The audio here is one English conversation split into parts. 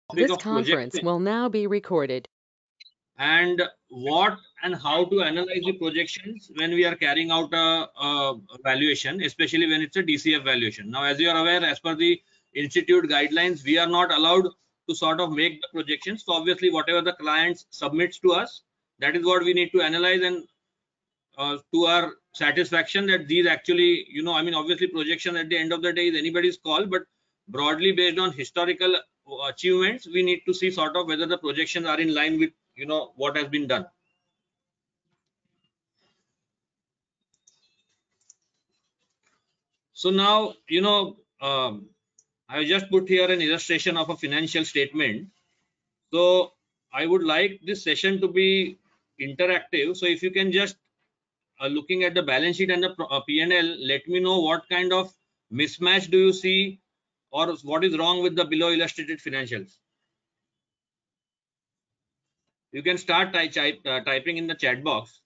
Topic This of conference projection will now be recorded. and what and how to analyze the projections when we are carrying out a valuation, especially when it's a DCF valuation. Now, as you are aware, as per the institute guidelines, we are not allowed to sort of make the projections. So obviously, whatever the client submits to us, that is what we need to analyze, and to our satisfaction that these actually, I mean, obviously projection at the end of the day is anybody's call, but broadly based on historical achievements, we need to see sort of whether the projections are in line with what has been done. So now, I just put here an illustration of a financial statement. So I would like this session to be interactive. So if you can just looking at the balance sheet and the P&L, let me know what kind of mismatch do you see, or what is wrong with the below illustrated financials. You can start typing in the chat box.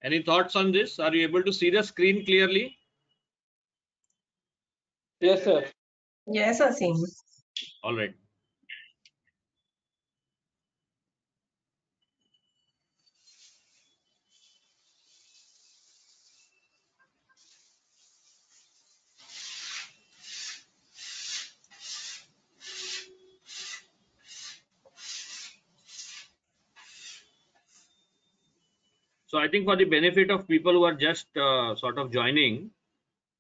Any thoughts on this? Are you able to see the screen clearly? Yes, sir. Yes, Asim. All right. So I think for the benefit of people who are just sort of joining,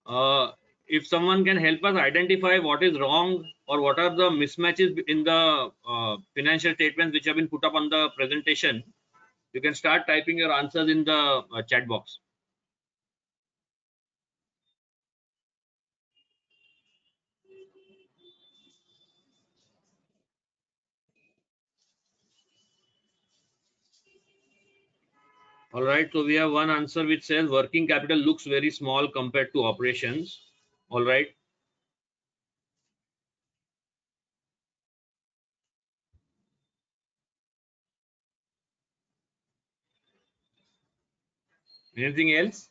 uh, if someone can help us identify what is wrong or what are the mismatches in the financial statements which have been put up on the presentation, you can start typing your answers in the chat box. All right, so we have one answer which says working capital looks very small compared to operations. All right. Anything else?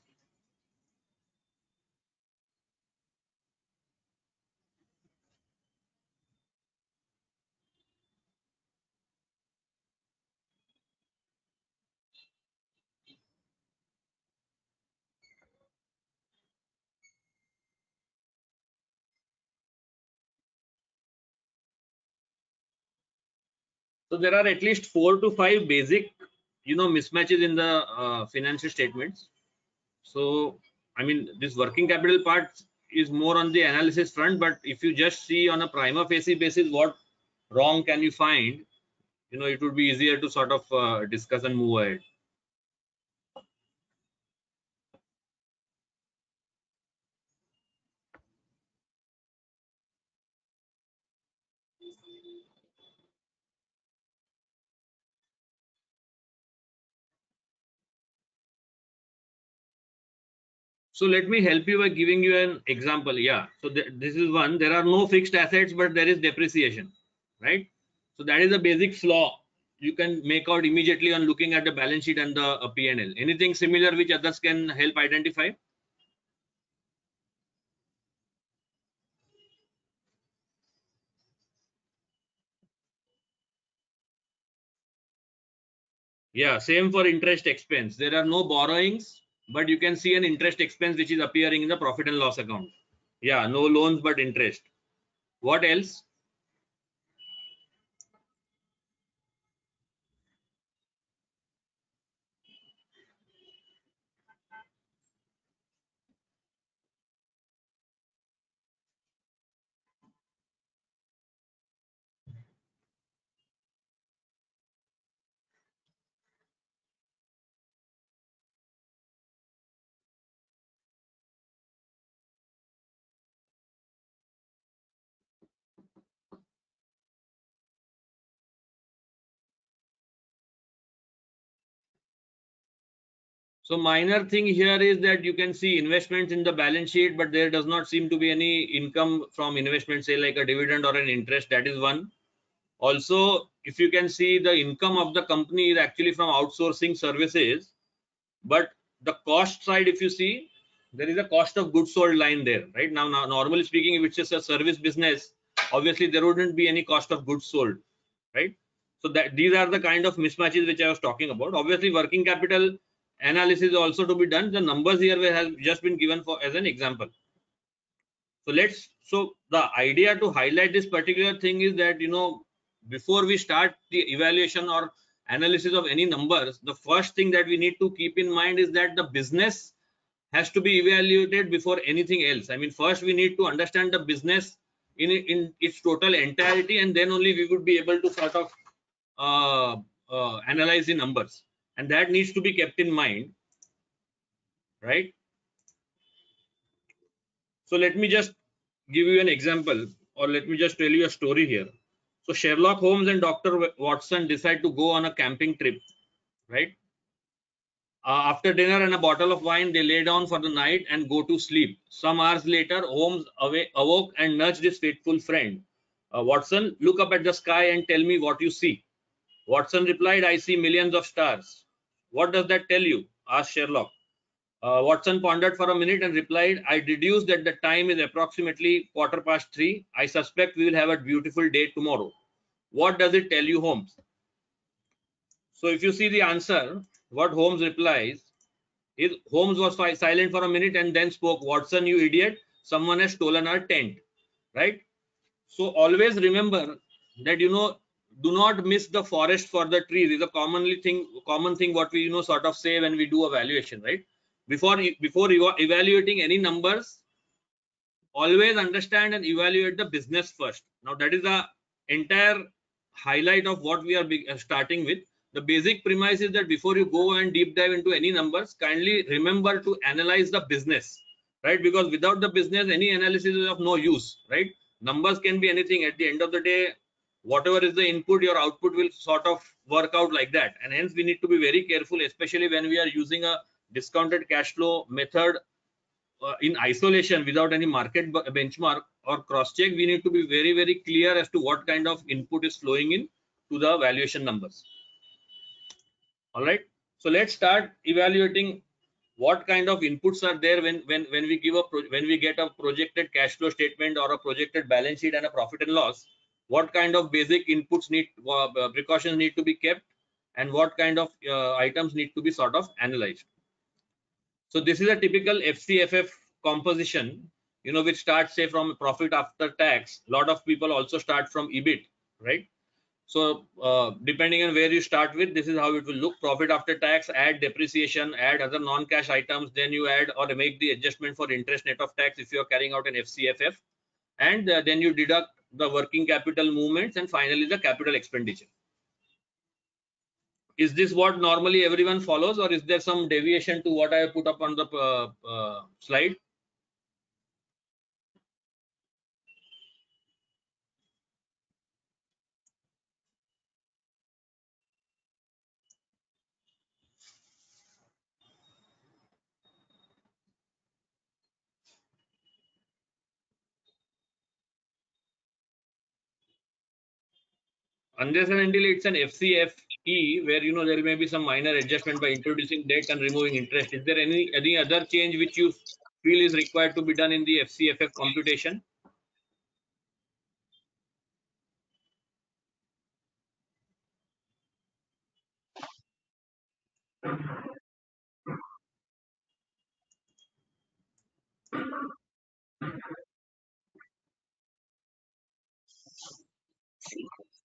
So there are at least 4 to 5 basic, mismatches in the financial statements. So, I mean, this working capital part is more on the analysis front, but if you just see on a prima facie basis what wrong can you find, it would be easier to sort of discuss and move ahead. So let me help you by giving you an example. Yeah. So this is one. There are no fixed assets, but there is depreciation, right? So that is a basic flaw you can make out immediately on looking at the balance sheet and the P&L. Anything similar which others can help identify? Yeah, same for interest expense. There are no borrowings, but you can see an interest expense which is appearing in the profit and loss account. Yeah, no loans but interest. What else? So minor thing here is that you can see investments in the balance sheet, but there does not seem to be any income from investment, say like a dividend or an interest. That is one. Also, if you can see, the income of the company is actually from outsourcing services, but the cost side, if you see, there is a cost of goods sold line there, right? Now normally speaking, if it's just a service business, obviously there wouldn't be any cost of goods sold, right? So that these are the kind of mismatches which I was talking about. Obviously, working capital analysis also to be done. The numbers here have just been given for as an example. So the idea to highlight this particular thing is that, before we start the evaluation or analysis of any numbers, the first thing that we need to keep in mind is that the business has to be evaluated before anything else. I mean, first we need to understand the business in its total entirety, and then only we would be able to sort of analyze the numbers, and that needs to be kept in mind, right? So let me just give you an example, or let me just tell you a story here. So Sherlock Holmes and Dr. Watson decide to go on a camping trip, right? After dinner and a bottle of wine, they lay down for the night and go to sleep. Some hours later, Holmes awoke and nudged his faithful friend. Watson, look up at the sky and tell me what you see. Watson replied, I see millions of stars. What does that tell you? Asked Sherlock. Watson pondered for a minute and replied, I deduce that the time is approximately 3:15. I suspect we will have a beautiful day tomorrow. What does it tell you, Holmes? So if you see the answer, what Holmes replies is, Holmes was silent for a minute and then spoke, Watson, you idiot, someone has stolen our tent, right? So always remember that, do not miss the forest for the trees is a common thing what we, sort of say when we do a valuation, right? Before evaluating any numbers, always understand and evaluate the business first. Now that is the entire highlight of what we are starting with. The basic premise is that before you go and deep dive into any numbers, kindly remember to analyze the business, right? Because without the business, any analysis is of no use, right? Numbers can be anything. At the end of the day, whatever is the input, your output will sort of work out like that. And hence we need to be very careful, especially when we are using a discounted cash flow method in isolation without any market benchmark or cross check. We need to be very, very clear as to what kind of input is flowing in to the valuation numbers. All right, so let's start evaluating what kind of inputs are there when we give when we get a projected cash flow statement or a projected balance sheet and a profit and loss. What kind of basic inputs precautions need to be kept, and what kind of items need to be sort of analyzed. So this is a typical FCFF composition, which starts, say, from profit after tax. A lot of people also start from EBIT, right? So depending on where you start with, this is how it will look. Profit after tax, add depreciation, add other non-cash items, then you add or make the adjustment for interest net of tax if you are carrying out an FCFF, and then you deduct the working capital movements, and finally the capital expenditure. Is this what normally everyone follows, or is there some deviation to what I have put up on the slide? Unless and until it's an FCFE, where there may be some minor adjustment by introducing debt and removing interest. Is there any other change which you feel is required to be done in the FCFF computation?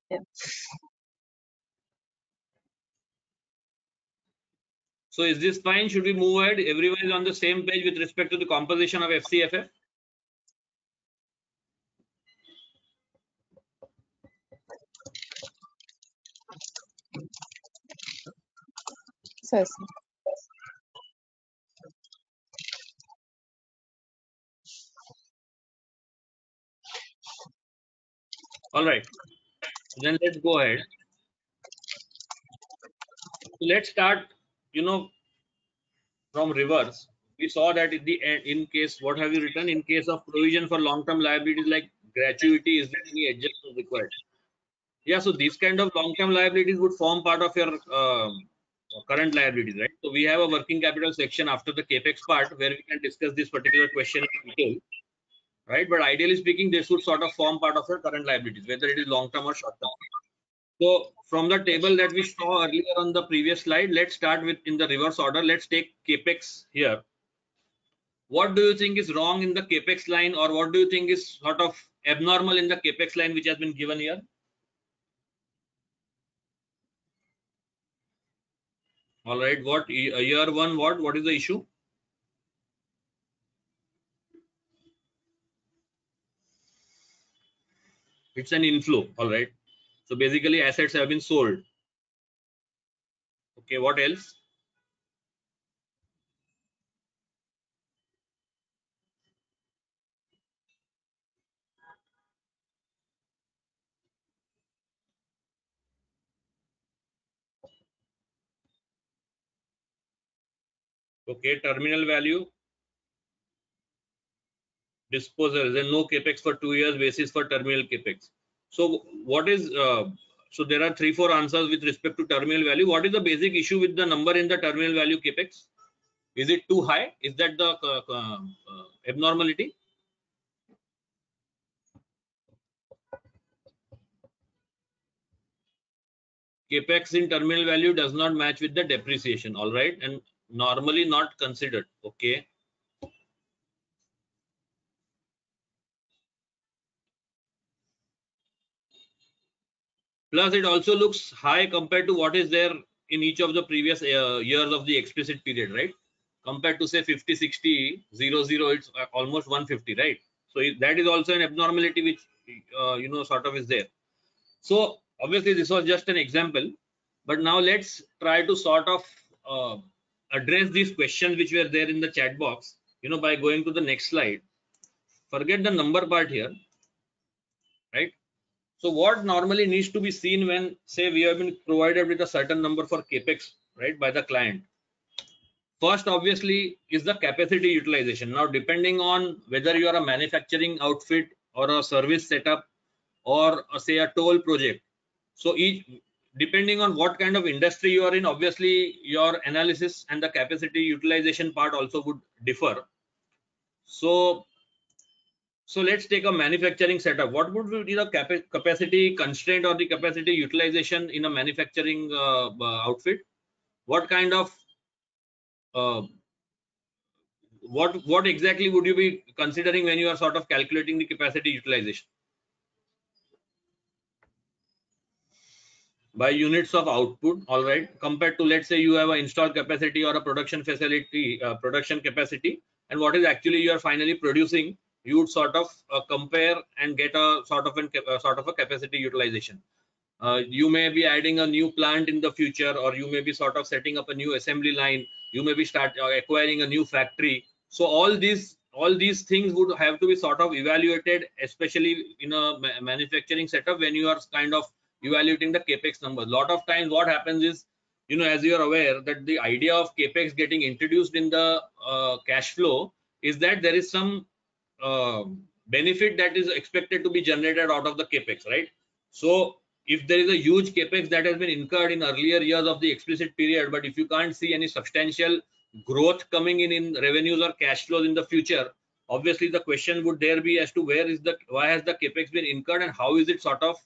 Yeah. So is this fine? Should we move ahead? Everyone is on the same page with respect to the composition of FCFF? Yes. All right, then let's go ahead. So let's start, from reverse, we saw that in the end, in case, what have you written? In case of provision for long-term liabilities like gratuity, is there any adjustment required? Yeah, so these kind of long-term liabilities would form part of your current liabilities, right? So we have a working capital section after the capex part where we can discuss this particular question in detail, right? But ideally speaking, they should sort of form part of your current liabilities, whether it is long-term or short-term. So from the table that we saw earlier on the previous slide, let's start with in the reverse order. Let's take capex here. What do you think is wrong in the capex line, or what do you think is sort of abnormal in the capex line which has been given here? All right, what year one, what is the issue? It's an inflow. All right, so basically assets have been sold. Okay, what else? Okay, terminal value, disposal, then no capex for 2 years, basis for terminal capex. So what is so there are 3-4 answers with respect to terminal value. What is the basic issue with the number in the terminal value capex? Is it too high? Is that the abnormality? Capex in terminal value does not match with the depreciation. All right, and normally not considered. Okay. Plus, it also looks high compared to what is there in each of the previous years of the explicit period, right? Compared to say 50, 60, 00, it's almost 150, right? So that is also an abnormality which sort of is there. So obviously this was just an example, but now let's try to sort of address these questions which were there in the chat box, by going to the next slide. Forget the number part here, right? So what normally needs to be seen when, say, we have been provided with a certain number for capex, right, by the client? First, obviously, is the capacity utilization. Now, depending on whether you are a manufacturing outfit or a service setup or say a toll project, so each, depending on what kind of industry you are in, obviously your analysis and the capacity utilization part also would differ. So let's take a manufacturing setup. What would be the capacity constraint or the capacity utilization in a manufacturing outfit? What kind of what exactly would you be considering when you are sort of calculating the capacity utilization? By units of output, all right, compared to, let's say, you have an installed capacity or a production facility, production capacity, and what is actually you are finally producing, you would sort of compare and get a sort of a capacity utilization. You may be adding a new plant in the future, or you may be sort of setting up a new assembly line, you may be acquiring a new factory. So all these things would have to be sort of evaluated, especially in a manufacturing setup, when you are kind of evaluating the capex numbers. A lot of times what happens is, as you are aware, that the idea of capex getting introduced in the cash flow is that there is some benefit that is expected to be generated out of the capex, right? So if there is a huge capex that has been incurred in earlier years of the explicit period, but if you can't see any substantial growth coming in revenues or cash flows in the future, obviously the question would there be as to why has the capex been incurred, and how is it sort of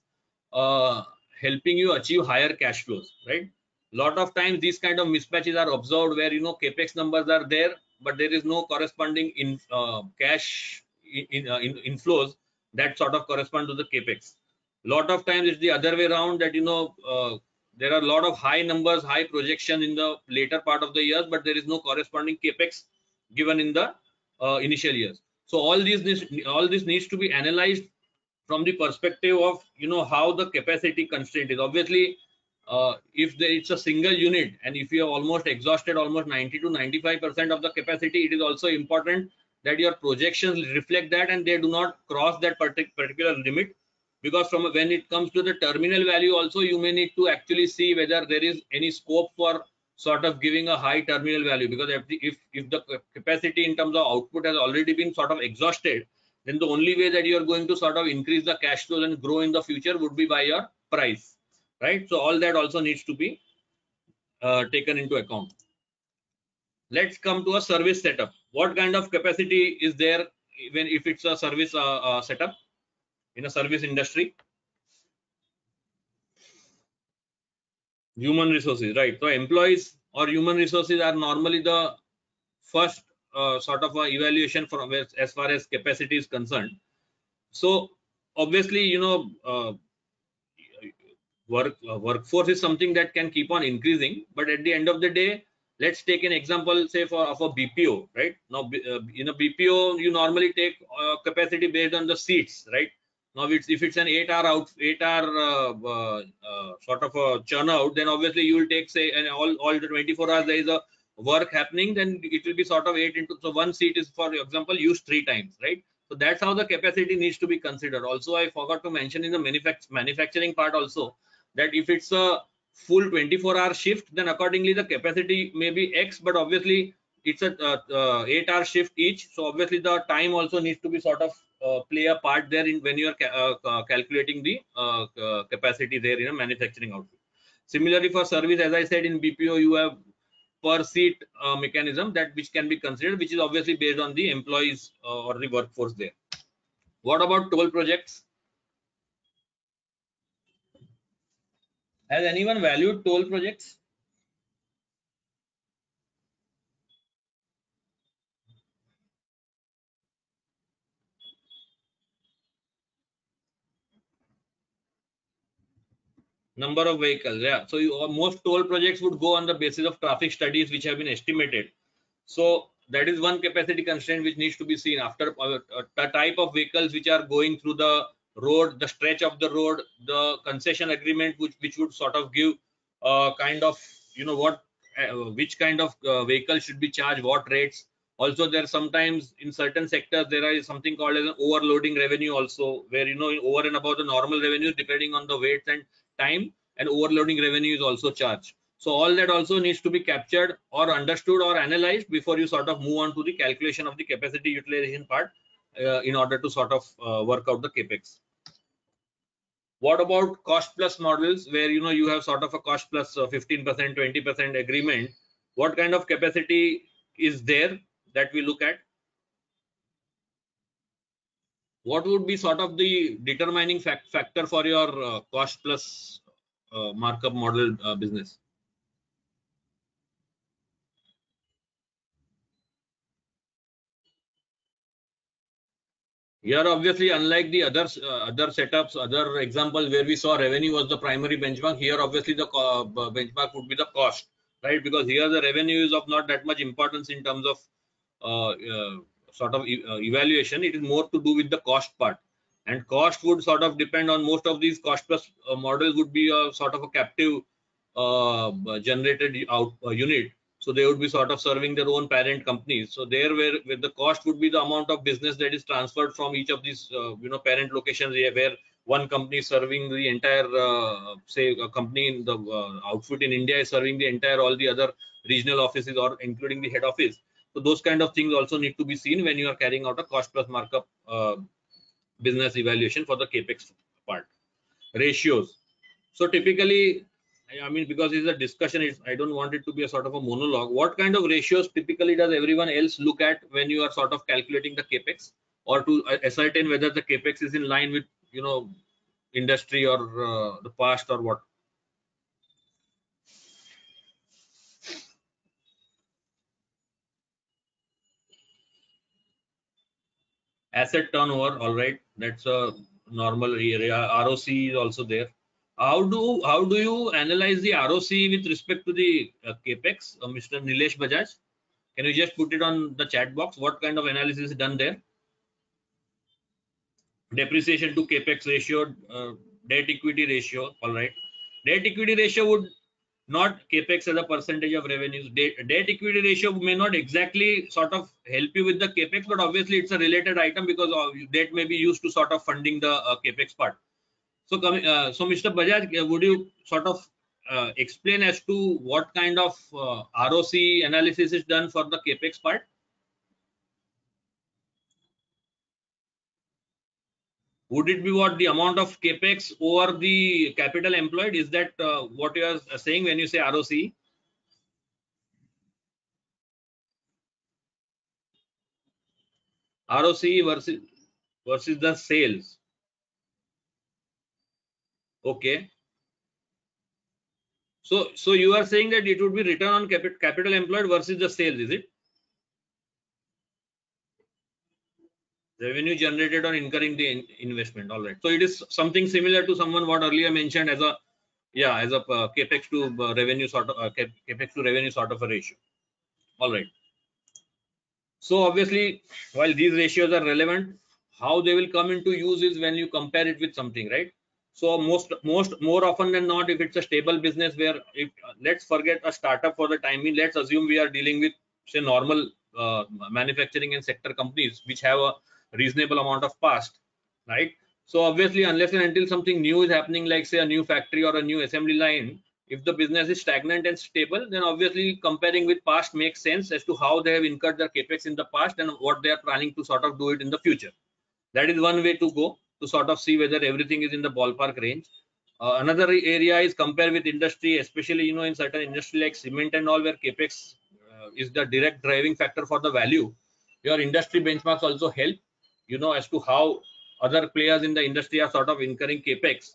helping you achieve higher cash flows, right? Lot of times these kind of mismatches are observed where capex numbers are there, but there is no corresponding cash inflows that sort of correspond to the capex. Lot of times it's the other way around, that there are a lot of high numbers, high projection in the later part of the years, but there is no corresponding capex given in the initial years. So all this needs to be analyzed from the perspective of how the capacity constraint is. Obviously, if it's a single unit, and if you have almost exhausted almost 90 to 95% of the capacity, it is also important that your projections reflect that and they do not cross that particular limit, because from when it comes to the terminal value also, you may need to actually see whether there is any scope for sort of giving a high terminal value, because if the capacity in terms of output has already been sort of exhausted, then the only way that you are going to sort of increase the cash flows and grow in the future would be by your price, right? So all that also needs to be taken into account. Let's come to a service setup. What kind of capacity is there even if it's a service setup in a service industry? Human resources, right? So employees or human resources are normally the first sort of evaluation from as far as capacity is concerned. So obviously, you know, workforce is something that can keep on increasing, but at the end of the day, let's take an example, say of a BPO, right? Now in a BPO you normally take capacity based on the seats, right? Now if it's an 8-hour sort of a churn out, then obviously you will take, say, and all the 24 hours there is a work happening, then it will be sort of 8 into, so one seat is, for example, used 3 times, right? So that's how the capacity needs to be considered. Also, I forgot to mention in the manufacturing part also, that if it's a full 24-hour shift, then accordingly the capacity may be X, but obviously it's a 8-hour shift each, so obviously the time also needs to be sort of play a part there in when you are calculating the capacity there in a manufacturing output. Similarly for service, as I said, in BPO you have per seat mechanism that which can be considered, which is obviously based on the employees or the workforce there. What about toll projects? Has anyone valued toll projects? Number of vehicles, yeah. So most toll projects would go on the basis of traffic studies which have been estimated. So that is one capacity constraint which needs to be seen. After the type of vehicles which are going through the road, the stretch of the road, the concession agreement which would sort of give kind of, you know, what which kind of vehicle should be charged, what rates. Also, there sometimes in certain sectors there is something called as an overloading revenue also, where, you know, over and above the normal revenue, depending on the weights and time, and overloading revenue is also charged. So all that also needs to be captured or understood or analyzed before you sort of move on to the calculation of the capacity utilization part in order to sort of work out the capex. What about cost plus models, where, you know, you have sort of a cost plus 15%, 20% agreement? What kind of capacity is there that we look at? What would be sort of the determining factor for your cost plus markup model business? Here, obviously, unlike the other setups, other examples where we saw revenue was the primary benchmark, here obviously the benchmark would be the cost, right? Because here the revenue is of not that much importance in terms of sort of evaluation. It is more to do with the cost part, and cost would sort of depend on most of these cost plus models would be a sort of a captive generated out unit. So they would be sort of serving their own parent companies. So there, where the cost would be the amount of business that is transferred from each of these, you know, parent locations, where one company is serving the entire, say, a company in the outfit in India is serving the entire all the other regional offices or including the head office. So those kind of things also need to be seen when you are carrying out a cost plus markup business evaluation for the capex part. Ratios. So typically, I mean, because it's a discussion, I don't want it to be a sort of a monologue. What kind of ratios typically does everyone else look at when you are sort of calculating the capex, or to ascertain whether the capex is in line with, you know, industry or the past, or what? Asset turnover, all right, that's a normal area. ROC is also there. How do you analyze the ROC with respect to the capex, Mr. Nilesh Bajaj? Can you just put it on the chat box? What kind of analysis is done there? Depreciation to capex ratio, debt equity ratio, all right. Debt equity ratio would not capex as a percentage of revenues. Debt equity ratio may not exactly sort of help you with the capex, but obviously it's a related item, because debt may be used to sort of funding the capex part. So coming, so Mr. Bajaj, would you sort of explain as to what kind of ROC analysis is done for the capex part? Would it be what the amount of capex over the capital employed? Is that what you are saying when you say ROC? ROC versus the sales. Okay. So you are saying that it would be return on capital employed versus the sales, is it? Revenue generated on incurring the investment. All right. So it is something similar to someone what earlier mentioned as a capex to revenue sort of capex to revenue sort of a ratio. All right. So obviously, while these ratios are relevant, how they will come into use is when you compare it with something, right? So more often than not, if it's a stable business where if let's forget a startup for the time being, let's assume we are dealing with say normal manufacturing and sector companies which have a reasonable amount of past, right? So obviously, unless and until something new is happening, like say a new factory or a new assembly line, if the business is stagnant and stable, then obviously comparing with past makes sense as to how they have incurred their capex in the past and what they are planning to sort of do it in the future. That is one way to go to sort of see whether everything is in the ballpark range. Another area is compare with industry, especially in certain industry like cement and all, where capex is the direct driving factor for the value. Your industry benchmarks also help, as to how other players in the industry are sort of incurring capex,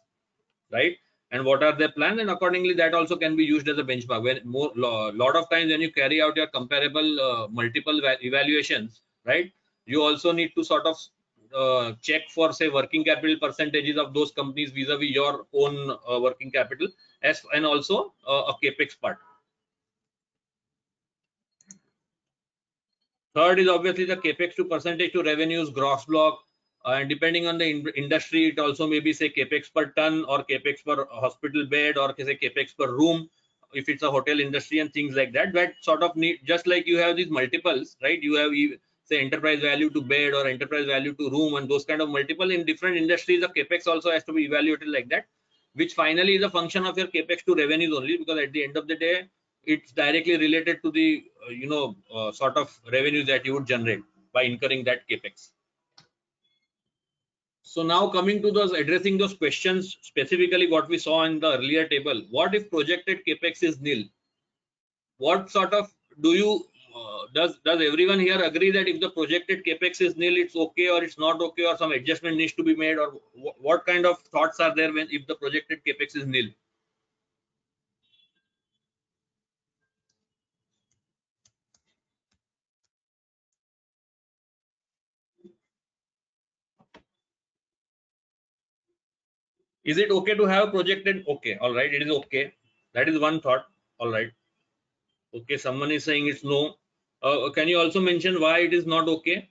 right? And what are their plans, and accordingly that also can be used as a benchmark. When lot of times when you carry out your comparable multiple evaluations, right, you also need to sort of check for say working capital percentages of those companies vis-a-vis your own working capital, and also a capex part. Third is obviously the capex to percentage to revenues, gross block, and depending on the industry, it also may be say capex per ton or capex per hospital bed or say capex per room if it's a hotel industry and things like that. That sort of need, just like you have these multiples, right? You have say enterprise value to bed or enterprise value to room, and those kind of multiple in different industries. The capex also has to be evaluated like that, which finally is a function of your capex to revenues only, because at the end of the day, it's directly related to the sort of revenues that you would generate by incurring that capex. So now coming to those, addressing those questions, specifically what we saw in the earlier table, what if projected capex is nil? What sort of do you does everyone here agree that if the projected capex is nil, it's okay, or it's not okay, or some adjustment needs to be made, or what kind of thoughts are there when if the projected capex is nil? Is it okay to have projected? Okay, all right, it is okay. That is one thought. All right. Okay, someone is saying it's no. Can you also mention why it is not okay?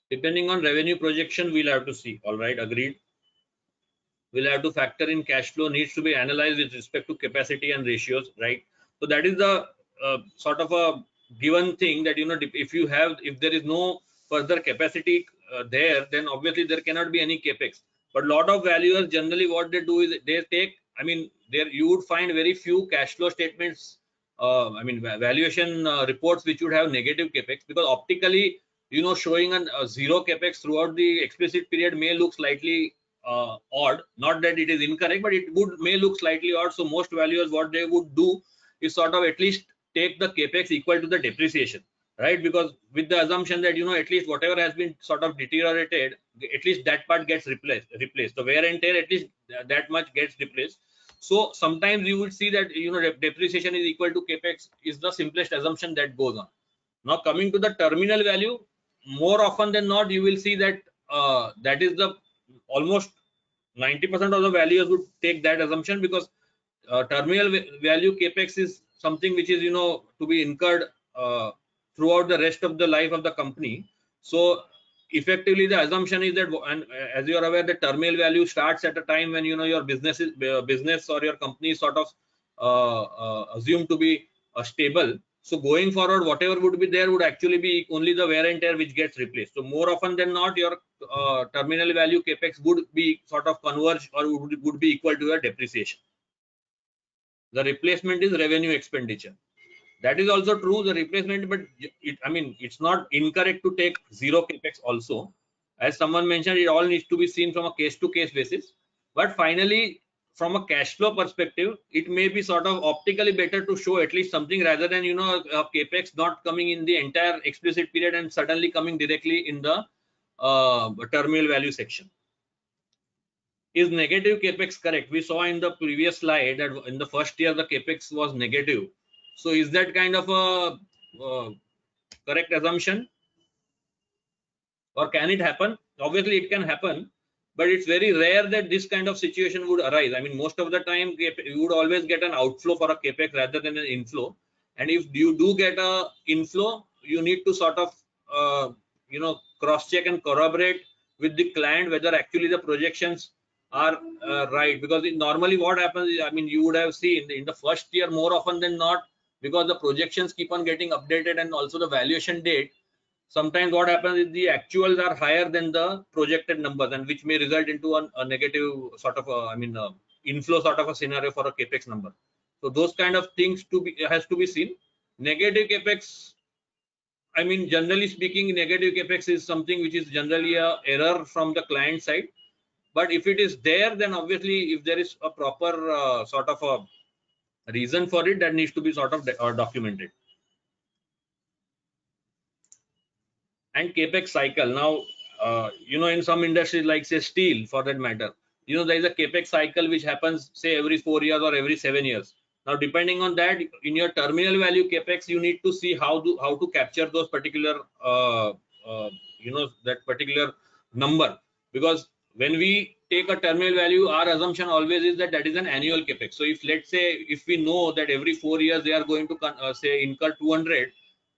Depending on revenue projection, we'll have to see. All right, agreed. We'll have to factor in cash flow, needs to be analyzed with respect to capacity and ratios, right? So that is the sort of a given thing that if there is no further capacity there, then obviously there cannot be any capex. But a lot of valuers generally what they do is they take, I mean, there you would find very few cash flow statements, valuation reports which would have negative capex, because optically, showing a zero capex throughout the explicit period may look slightly odd. Not that it is incorrect, but it may look slightly odd. So most valuers, what they would do is sort of at least take the capex equal to the depreciation, right? Because with the assumption that at least whatever has been sort of deteriorated, at least that part gets replaced. The wear and tear, at least that much gets replaced. So sometimes you would see that depreciation is equal to capex is the simplest assumption that goes on. Now coming to the terminal value, more often than not, you will see that that is the almost 90% of the valuers would take that assumption, because terminal value capex is something which is to be incurred throughout the rest of the life of the company. So effectively the assumption is that, and as you are aware, the terminal value starts at a time when your business or your company is sort of assumed to be stable. So going forward, whatever would be there would actually be only the wear and tear which gets replaced. So more often than not, your terminal value capex would be sort of converge or would be equal to your depreciation. The replacement is revenue expenditure. That is also true, the replacement, but I mean, it's not incorrect to take zero capex also. As someone mentioned, it all needs to be seen from a case to case basis. But finally, from a cash flow perspective, it may be sort of optically better to show at least something rather than, a capex not coming in the entire explicit period and suddenly coming directly in the terminal value section. Is negative capex correct? We saw in the previous slide that in the first year the capex was negative. So is that kind of a correct assumption, or can it happen? Obviously it can happen, but it's very rare that this kind of situation would arise. I mean, most of the time you would always get an outflow for a capex rather than an inflow, and if you do get a inflow, you need to sort of cross check and corroborate with the client whether actually the projections are right, because normally what happens is, I mean, you would have seen in the first year more often than not, because the projections keep on getting updated and also the valuation date, sometimes what happens is the actuals are higher than the projected numbers, and which may result into a negative sort of inflow sort of a scenario for a capex number. So those kind of things has to be seen. Negative capex, I mean, generally speaking, negative capex is something which is generally a error from the client side. But if it is there, then obviously if there is a proper sort of a reason for it, that needs to be sort of documented. And capex cycle. Now, in some industries like say steel, for that matter, there is a capex cycle which happens say every 4 years or every 7 years. Now, depending on that, in your terminal value capex, you need to see how to capture those particular that particular number, because when we take a terminal value, our assumption always is that is an annual capex. So if let's say if we know that every 4 years they are going to say incur 200,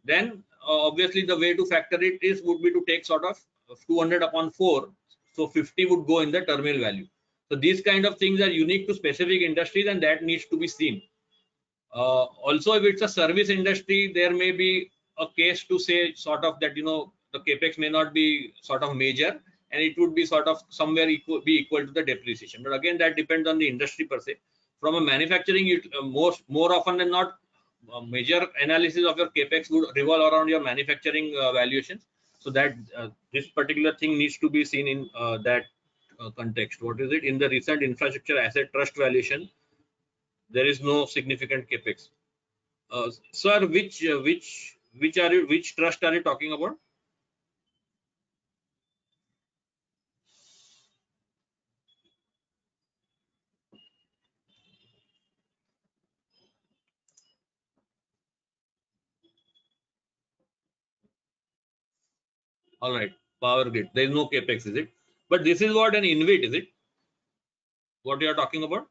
then obviously the way to factor it would be to take sort of 200 upon 4, so 50 would go in the terminal value. So these kind of things are unique to specific industries, and that needs to be seen. Also, if it's a service industry, there may be a case to say sort of that the capex may not be sort of major, and it would be sort of somewhere equal to the depreciation. But again, that depends on the industry per se. From a manufacturing, more often than not, major analysis of your capex would revolve around your manufacturing valuations. So that this particular thing needs to be seen in that context. What is it? In the recent infrastructure asset trust valuation, there is no significant capex. Sir, which trust are you talking about? All right, Power Grid. There is no capex, is it? But this is what an InvIT, is it? What you are talking about?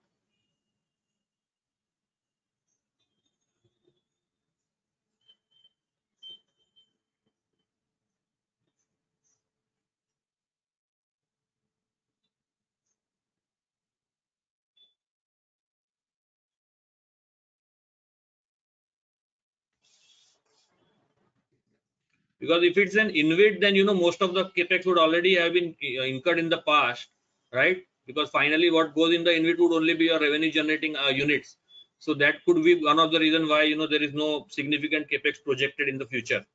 Because if it's an InvIT, then most of the capex would already have been incurred in the past, right? Because finally what goes in the InvIT would only be your revenue generating units. So that could be one of the reasons why there is no significant capex projected in the future.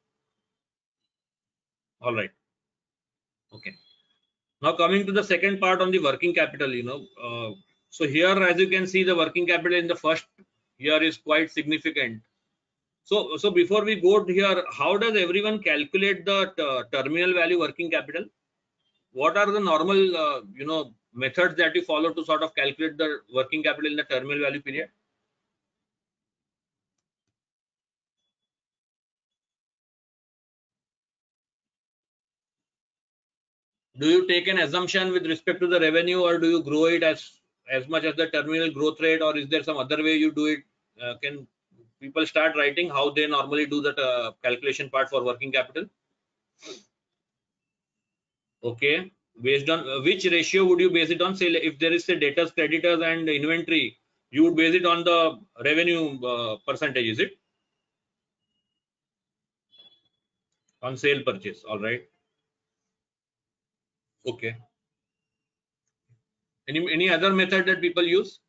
All right. Okay. Now coming to the second part on the working capital, so here as you can see, the working capital in the first year is quite significant. So before we go here, how does everyone calculate the terminal value working capital? What are the normal methods that you follow to sort of calculate the working capital in the terminal value period? Do you take an assumption with respect to the revenue, or do you grow it as much as the terminal growth rate, or is there some other way you do it? Can people start writing how they normally do that calculation part for working capital? Okay, based on which ratio would you base it on? Say if there is a debtors, creditors and inventory, You would base it on the revenue percentage, is it? On sale purchase, all right. Okay. Any other method that people use?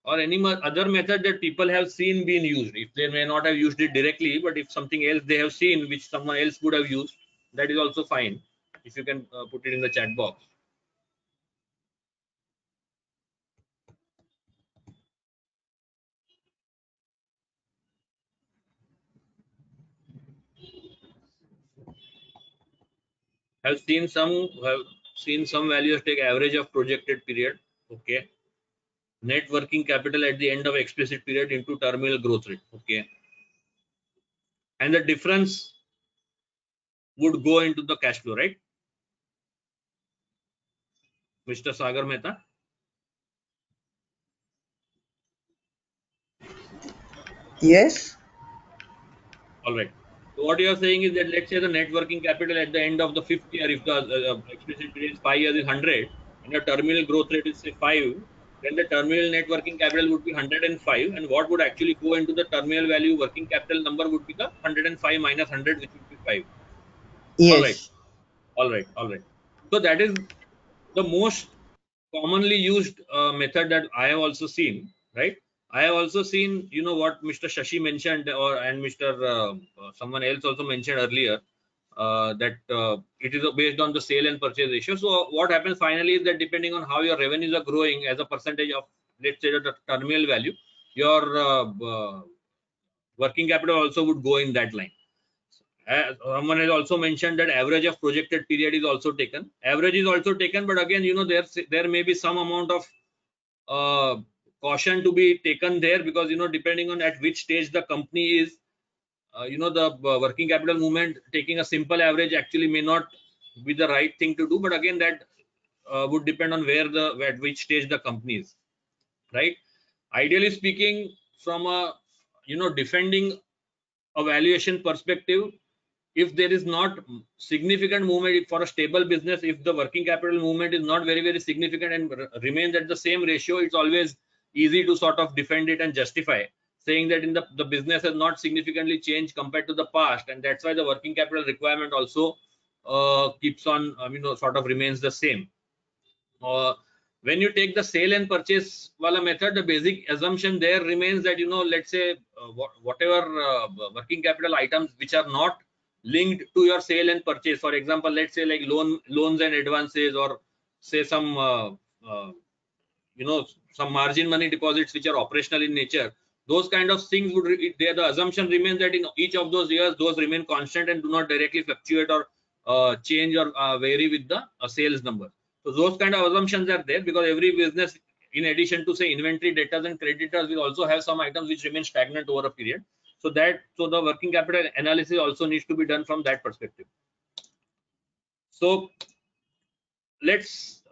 Or any other method that people have seen being used? If they may not have used it directly, but if something else they have seen which someone else would have used, that is also fine. If you can put it in the chat box. Have seen some values take average of projected period. Okay. Net working capital at the end of explicit period into terminal growth rate. Okay. And the difference would go into the cash flow, right? Mr. Sagar Mehta. Yes. All right. So what you are saying is that let's say the net working capital at the end of the fifth year, if the explicit period is 5 years, is 100, and the terminal growth rate is say 5, then the terminal net working capital would be 105, and what would actually go into the terminal value working capital number would be the 105 minus 100, which would be 5. All right. Yes. All right. All right. So that is the most commonly used method that I have also seen, right? I have also seen, what Mr. Shashi mentioned, and Mr. Someone else also mentioned earlier, that it is based on the sale and purchase ratio. So what happens finally is that depending on how your revenues are growing as a percentage of, let's say, the terminal value, your working capital also would go in that line. Someone has also mentioned that average of projected period is also taken. Average is also taken, but again, there may be some amount of caution to be taken there, because depending on at which stage the company is, the working capital movement, taking a simple average actually may not be the right thing to do. But again, that would depend on at which stage the company is, right? Ideally speaking, from a defending a valuation perspective, if there is not significant movement for a stable business, if the working capital movement is not very significant and remains at the same ratio, it's always easy to sort of defend it and justify, saying that in the business has not significantly changed compared to the past, and that's why the working capital requirement also keeps on sort of remains the same. When you take the sale and purchase wala method, the basic assumption there remains that let's say whatever working capital items which are not linked to your sale and purchase, for example, let's say like loans and advances, or say some uh, some margin money deposits which are operational in nature, those kind of things would the assumption remains that in each of those years those remain constant and do not directly fluctuate or change or vary with the sales number. So those kind of assumptions are there, because every business, in addition to say inventory, debtors and creditors, will also have some items which remain stagnant over a period. So the working capital analysis also needs to be done from that perspective. So let's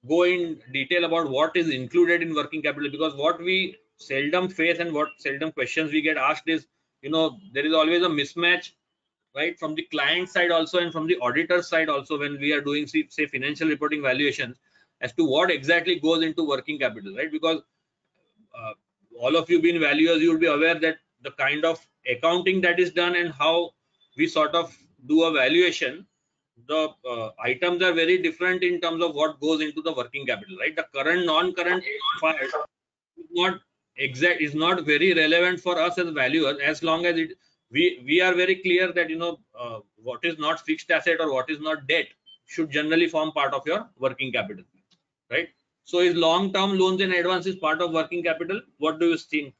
go in detail about what is included in working capital, because what we seldom face and what seldom questions we get asked is, there is always a mismatch, right, from the client side also and from the auditor side also, when we are doing say financial reporting valuations, as to what exactly goes into working capital, right? Because uh, all of you being valuers, you will be aware that the kind of accounting that is done and how we sort of do a valuation, the items are very different in terms of what goes into the working capital, right? The current non-current part is not very relevant for us as valuers, as long as we are very clear that what is not fixed asset or what is not debt should generally form part of your working capital, right? So is long-term loans and advances part of working capital? What do you think?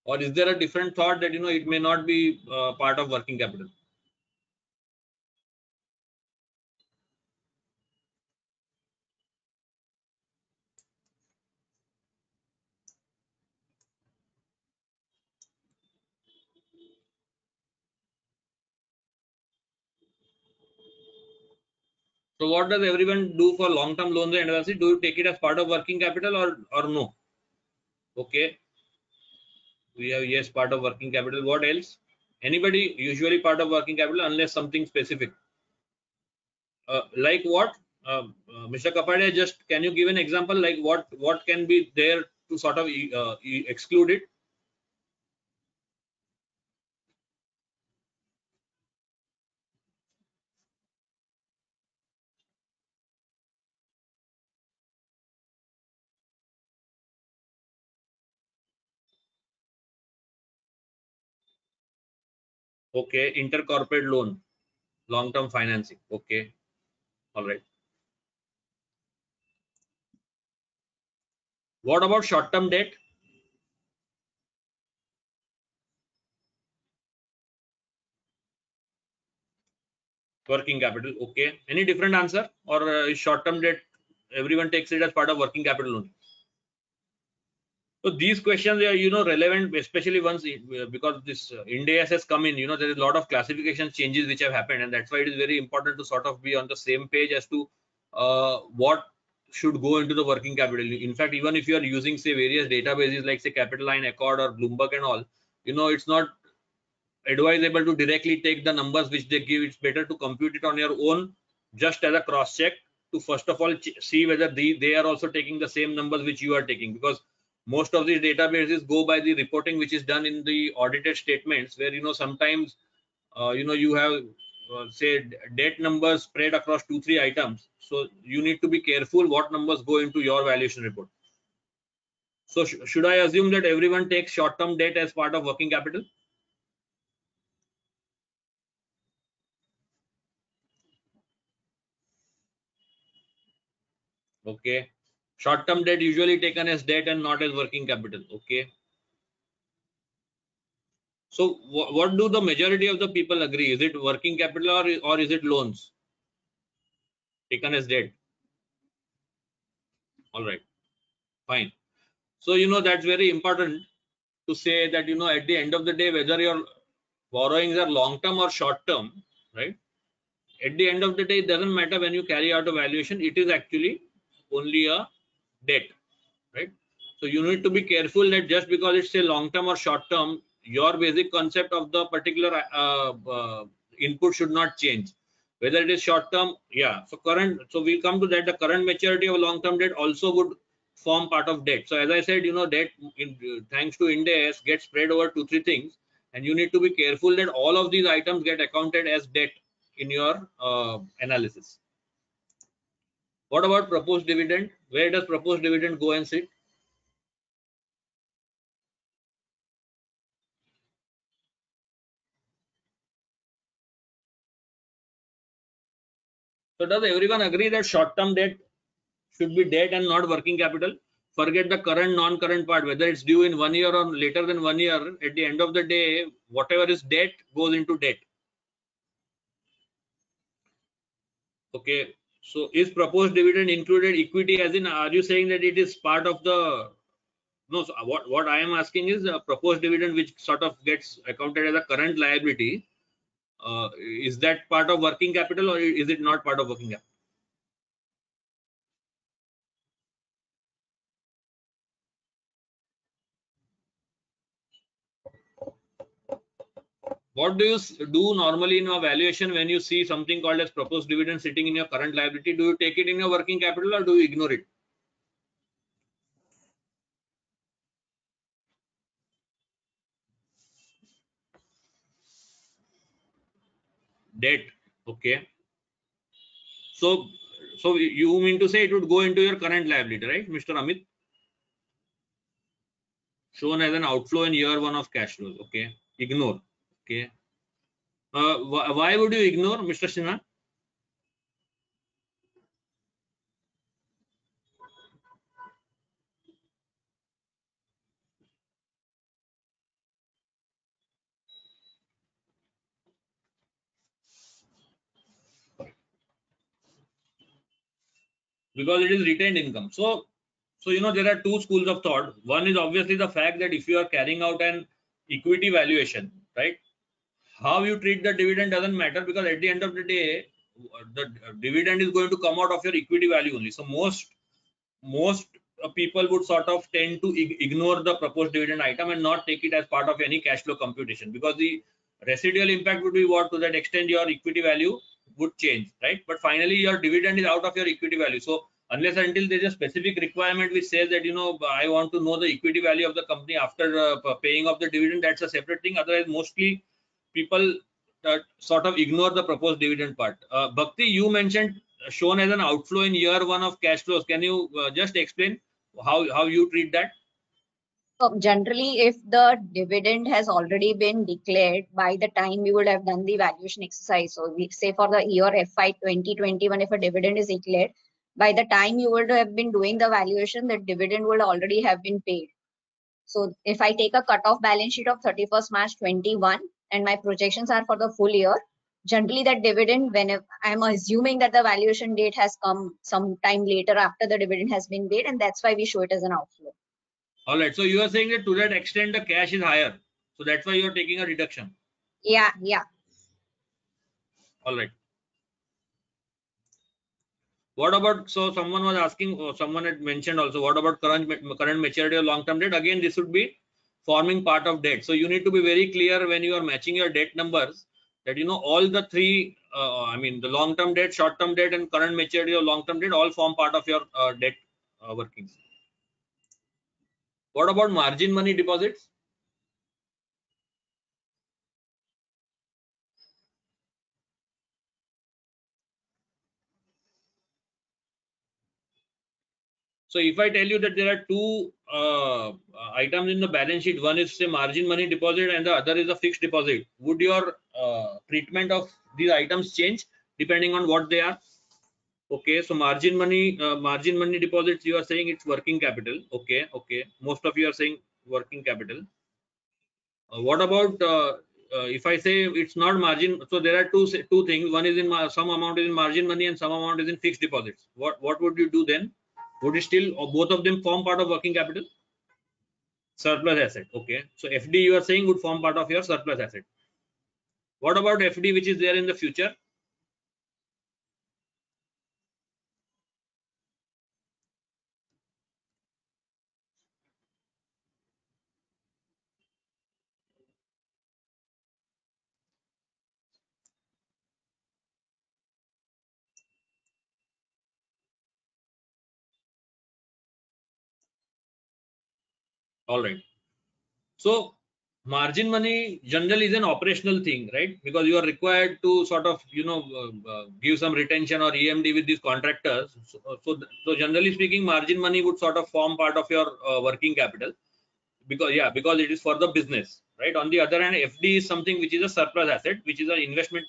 Or is there a different thought that it may not be part of working capital? So what does everyone do for long-term loans and advances? Do you take it as part of working capital or no? Okay. We have yes, part of working capital. What else? Anybody? Usually part of working capital unless something specific. Like what? Mr. Kapadia, just can you give an example like what can be there to sort of exclude it? Okay, intercorporate loan, long-term financing. Okay, all right. What about short-term debt? Working capital. Okay. Any different answer or is short-term debt? Everyone takes it as part of working capital only. So these questions are, relevant, especially once because this Ind AS has come in. There is a lot of classification changes which have happened, and that's why it is very important to sort of be on the same page as to what should go into the working capital. In fact, even if you are using say various databases like say Capitaline, Accord, or Bloomberg and all, it's not advisable to directly take the numbers which they give. It's better to compute it on your own, just as a cross check to first of all see whether they are also taking the same numbers which you are taking, because most of these databases go by the reporting which is done in the audited statements, where sometimes you have say debt numbers spread across 2-3 items, so you need to be careful what numbers go into your valuation report. So should I assume that everyone takes short-term debt as part of working capital? Okay, short-term debt usually taken as debt and not as working capital. Okay, so what do the majority of the people agree? Is it working capital or is it loans taken as debt? All right, fine. So that's very important to say that at the end of the day, whether your borrowings are long-term or short-term, right? At the end of the day, it doesn't matter when you carry out a valuation, it is actually only a debt, right? So you need to be careful that just because it's a long-term or short-term, your basic concept of the particular input should not change. Whether it is short-term, yeah. So we'll come to that. The current maturity of long-term debt also would form part of debt. So as I said, debt thanks to Ind AS gets spread over 2-3 things, and you need to be careful that all of these items get accounted as debt in your analysis. What about proposed dividend? Where does proposed dividend go and sit? So does everyone agree that short-term debt should be debt and not working capital? Forget the current, non-current part, whether it's due in 1 year or later than 1 year. At the end of the day, whatever is debt goes into debt. Okay. So is proposed dividend included equity? As in, are you saying that it is part of the? No. So what I am asking is a proposed dividend which sort of gets accounted as a current liability. Is that part of working capital or is it not part of working capital? What do you do normally in your valuation when you see something called as proposed dividend sitting in your current liability? Do you take it in your working capital or do you ignore it? Debt. Okay. So you mean to say it would go into your current liability, right, Mr. Amit? Shown as an outflow in year 1 of cash flows. Okay. Ignore. Okay. Why would you ignore, Mr. Sinha? Because it is retained income. So there are two schools of thought. One is obviously the fact that if you are carrying out an equity valuation, right, how you treat the dividend doesn't matter, because at the end of the day, the dividend is going to come out of your equity value only. So most people would sort of tend to ignore the proposed dividend item and not take it as part of any cash flow computation, because the residual impact would be what, to that extent your equity value would change, right? But finally your dividend is out of your equity value. So unless until there is a specific requirement which says that, you know, I want to know the equity value of the company after paying off the dividend, that's a separate thing. Otherwise, mostly people sort of ignore the proposed dividend part. Bhakti, you mentioned shown as an outflow in year one of cash flows. Can you just explain how you treat that? So generally, if the dividend has already been declared by the time we would have done the valuation exercise, so we say for the year FY 2021, if a dividend is declared, by the time you would have been doing the valuation, the dividend would already have been paid. So if I take a cut-off balance sheet of 31st March 21 and my projections are for the full year, generally that dividend, when I'm assuming that the valuation date has come sometime later after the dividend has been paid, and that's why we show it as an outflow. All right. So you are saying that to that extent the cash is higher. So that's why you are taking a reduction. Yeah. All right. What about, so someone was asking, someone had mentioned also, what about current maturity of long-term debt? Again, this would be forming part of debt. So you need to be very clear when you are matching your debt numbers that, you know, all the three, I mean, the long-term debt, short-term debt, and current maturity of long-term debt all form part of your debt workings. What about margin money deposits? So if I tell you that there are two items in the balance sheet, one is say margin money deposit and the other is a fixed deposit, would your treatment of these items change depending on what they are? Okay, so margin money deposits, you are saying it's working capital. Okay, most of you are saying working capital. What about if I say it's not margin? So there are two things. One is in some amount is in margin money and some amount is in fixed deposits. What would you do then? Would it still, or both of them form part of working capital? Surplus asset. Okay, so FD you are saying would form part of your surplus asset. What about FD which is there in the future? All right. So margin money generally is an operational thing, right? Because you are required to sort of, you know, give some retention or EMD with these contractors. So generally speaking, margin money would sort of form part of your working capital, because it is for the business, right? On the other hand, FD is something which is a surplus asset, which is an investment,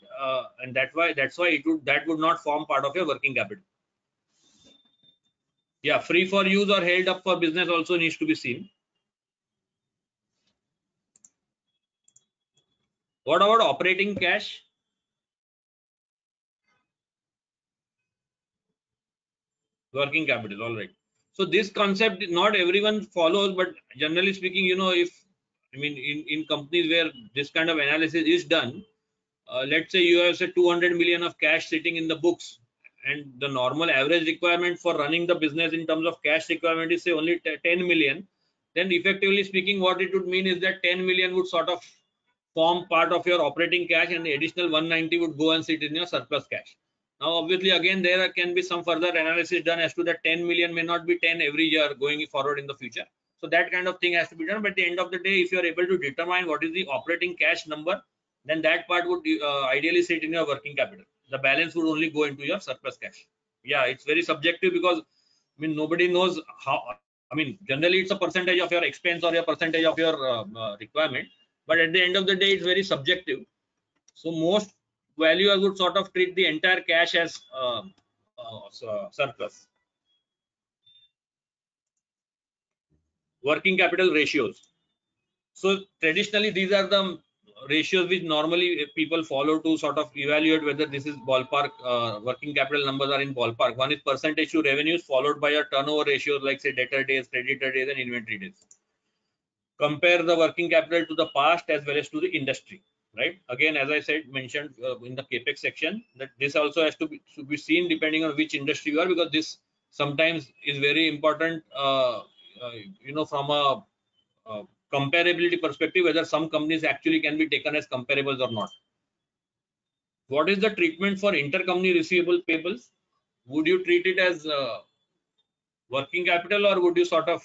and that's why that would not form part of your working capital. Yeah, free for use or held up for business also needs to be seen. What about operating cash? Working capital. All right. So this concept not everyone follows, but generally speaking, you know, if I mean in companies where this kind of analysis is done, let's say you have say 200 million of cash sitting in the books, and the normal average requirement for running the business in terms of cash requirement is say only 10 million, then effectively speaking what it would mean is that 10 million would sort of form part of your operating cash and the additional 190 would go and sit in your surplus cash. Now obviously again there can be some further analysis done as to that 10 million may not be 10 every year going forward in the future. So that kind of thing has to be done. But at the end of the day, if you are able to determine what is the operating cash number, then that part would ideally sit in your working capital. The balance would only go into your surplus cash. Yeah, it's very subjective because I mean nobody knows how. I mean generally it's a percentage of your expense or a percentage of your requirement, but at the end of the day it's very subjective. So most valuers would sort of treat the entire cash as surplus. Working capital ratios. So traditionally these are the ratios which normally people follow to sort of evaluate whether this is ballpark, working capital numbers are in ballpark. One is percentage to revenues followed by a turnover ratios like say debtor days, creditor days, and inventory days. Compare the working capital to the past as well as to the industry. right? Again, as I said, mentioned in the capex section, that this also has to be seen depending on which industry you are, because this sometimes is very important, from a comparability perspective, whether some companies actually can be taken as comparables or not. What is the treatment for intercompany receivable payables? Would you treat it as working capital, or would you sort of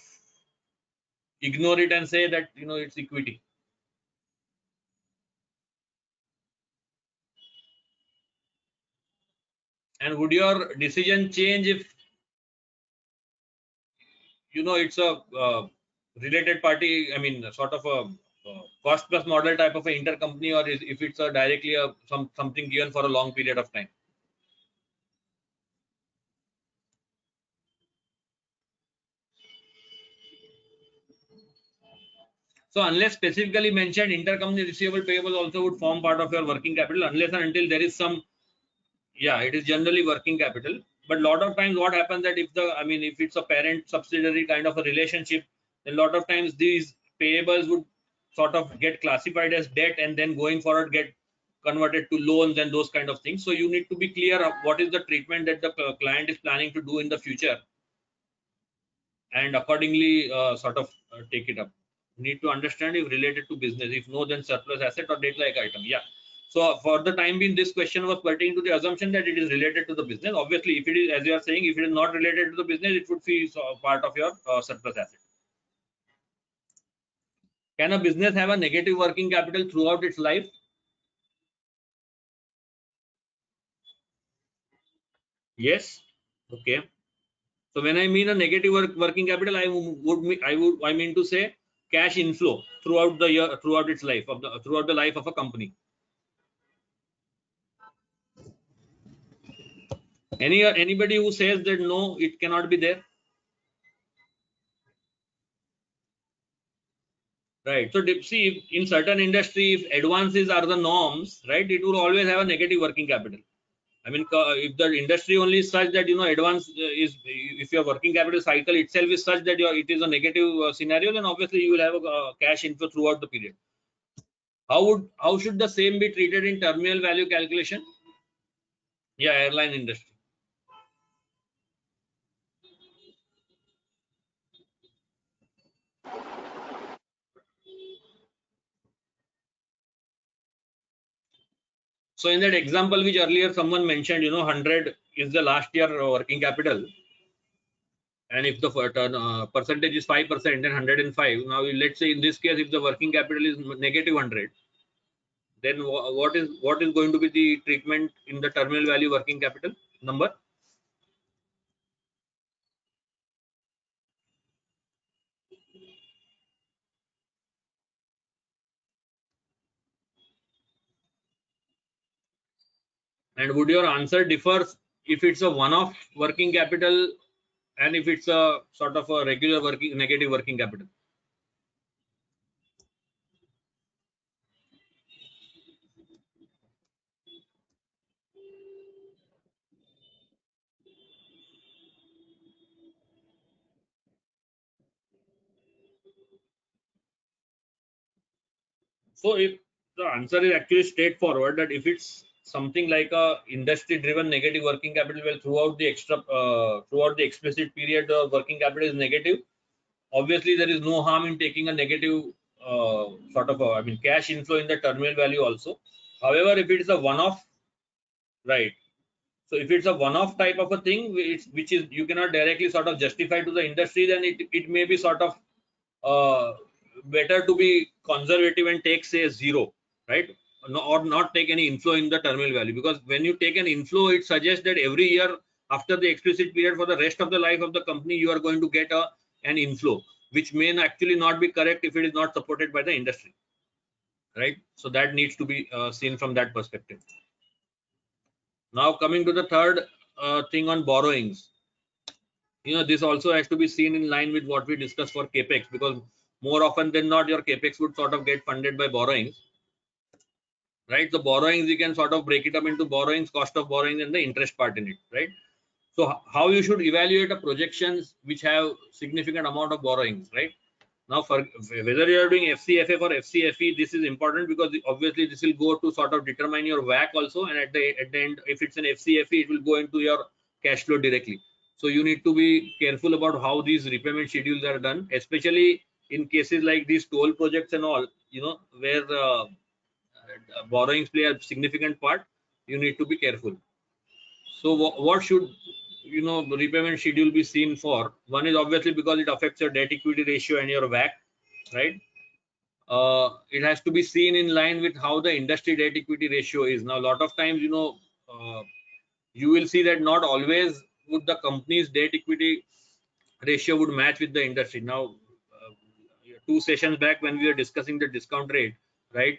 ignore it and say that it's equity? And would your decision change if it's a related party, I mean sort of a cost plus model type of an intercompany, or if it's a directly something given for a long period of time? So unless specifically mentioned, intercompany receivable payable also would form part of your working capital, unless and until there is some, yeah, it is generally working capital. But a lot of times what happens that if it's a parent subsidiary kind of a relationship, then a lot of times these payables would sort of get classified as debt, and then going forward get converted to loans and those kind of things. So you need to be clear of what is the treatment that the client is planning to do in the future, and accordingly take it up. Need to understand if related to business. If no, then surplus asset or debt like item. Yeah. So for the time being, this question was pertaining to the assumption that it is related to the business. Obviously, if it is, as you are saying, if it is not related to the business, it would be part of your surplus asset. Can a business have a negative working capital throughout its life? Yes. Okay. So when I mean a negative working capital, I mean to say cash inflow throughout the year, throughout its life throughout the life of a company. Anybody who says that no, it cannot be there, right? So see, in certain industry, if advances are the norms, right, it will always have a negative working capital. I mean, if the industry only is such that advance is, if your working capital cycle itself is such that it is a negative scenario, then obviously you will have a cash inflow throughout the period. How should the same be treated in terminal value calculation? Yeah, airline industry. So in that example which earlier someone mentioned, 100 is the last year working capital, and if the percentage is 5%, then 105. Now let's say in this case, if the working capital is negative 100, then what is going to be the treatment in the terminal value working capital number? And would your answer differ if it's a one-off working capital and if it's a sort of a regular negative working capital? So if the answer is actually straightforward, that if it's something like a industry driven negative working capital, well, throughout the explicit period, the working capital is negative, obviously there is no harm in taking a negative cash inflow in the terminal value also. However, if it is a one-off, right, so if it's a one-off type of a thing, which is you cannot directly sort of justify to the industry, then it may be sort of better to be conservative and take, say, 0, right? Or not take any inflow in the terminal value, because when you take an inflow, it suggests that every year after the explicit period, for the rest of the life of the company, you are going to get an inflow, which may actually not be correct if it is not supported by the industry, right? So that needs to be seen from that perspective. Now coming to the third thing on borrowings, this also has to be seen in line with what we discussed for capex, because more often than not, your capex would sort of get funded by borrowings, right? So borrowings, you can sort of break it up into borrowings, cost of borrowing, and the interest part in it, right? So how you should evaluate a projections which have significant amount of borrowings, right? Now, for whether you are doing FCFF or FCFE, this is important because obviously this will go to sort of determine your WACC also, and at the end, if it's an FCFE, it will go into your cash flow directly. So you need to be careful about how these repayment schedules are done, especially in cases like these toll projects and all, where borrowings play a significant part. You need to be careful. So what should the repayment schedule be seen for? One is obviously because it affects your debt equity ratio and your WACC, right? It has to be seen in line with how the industry debt equity ratio is. Now, a lot of times, you will see that not always would the company's debt equity ratio would match with the industry. Now, 2 sessions back when we were discussing the discount rate, right?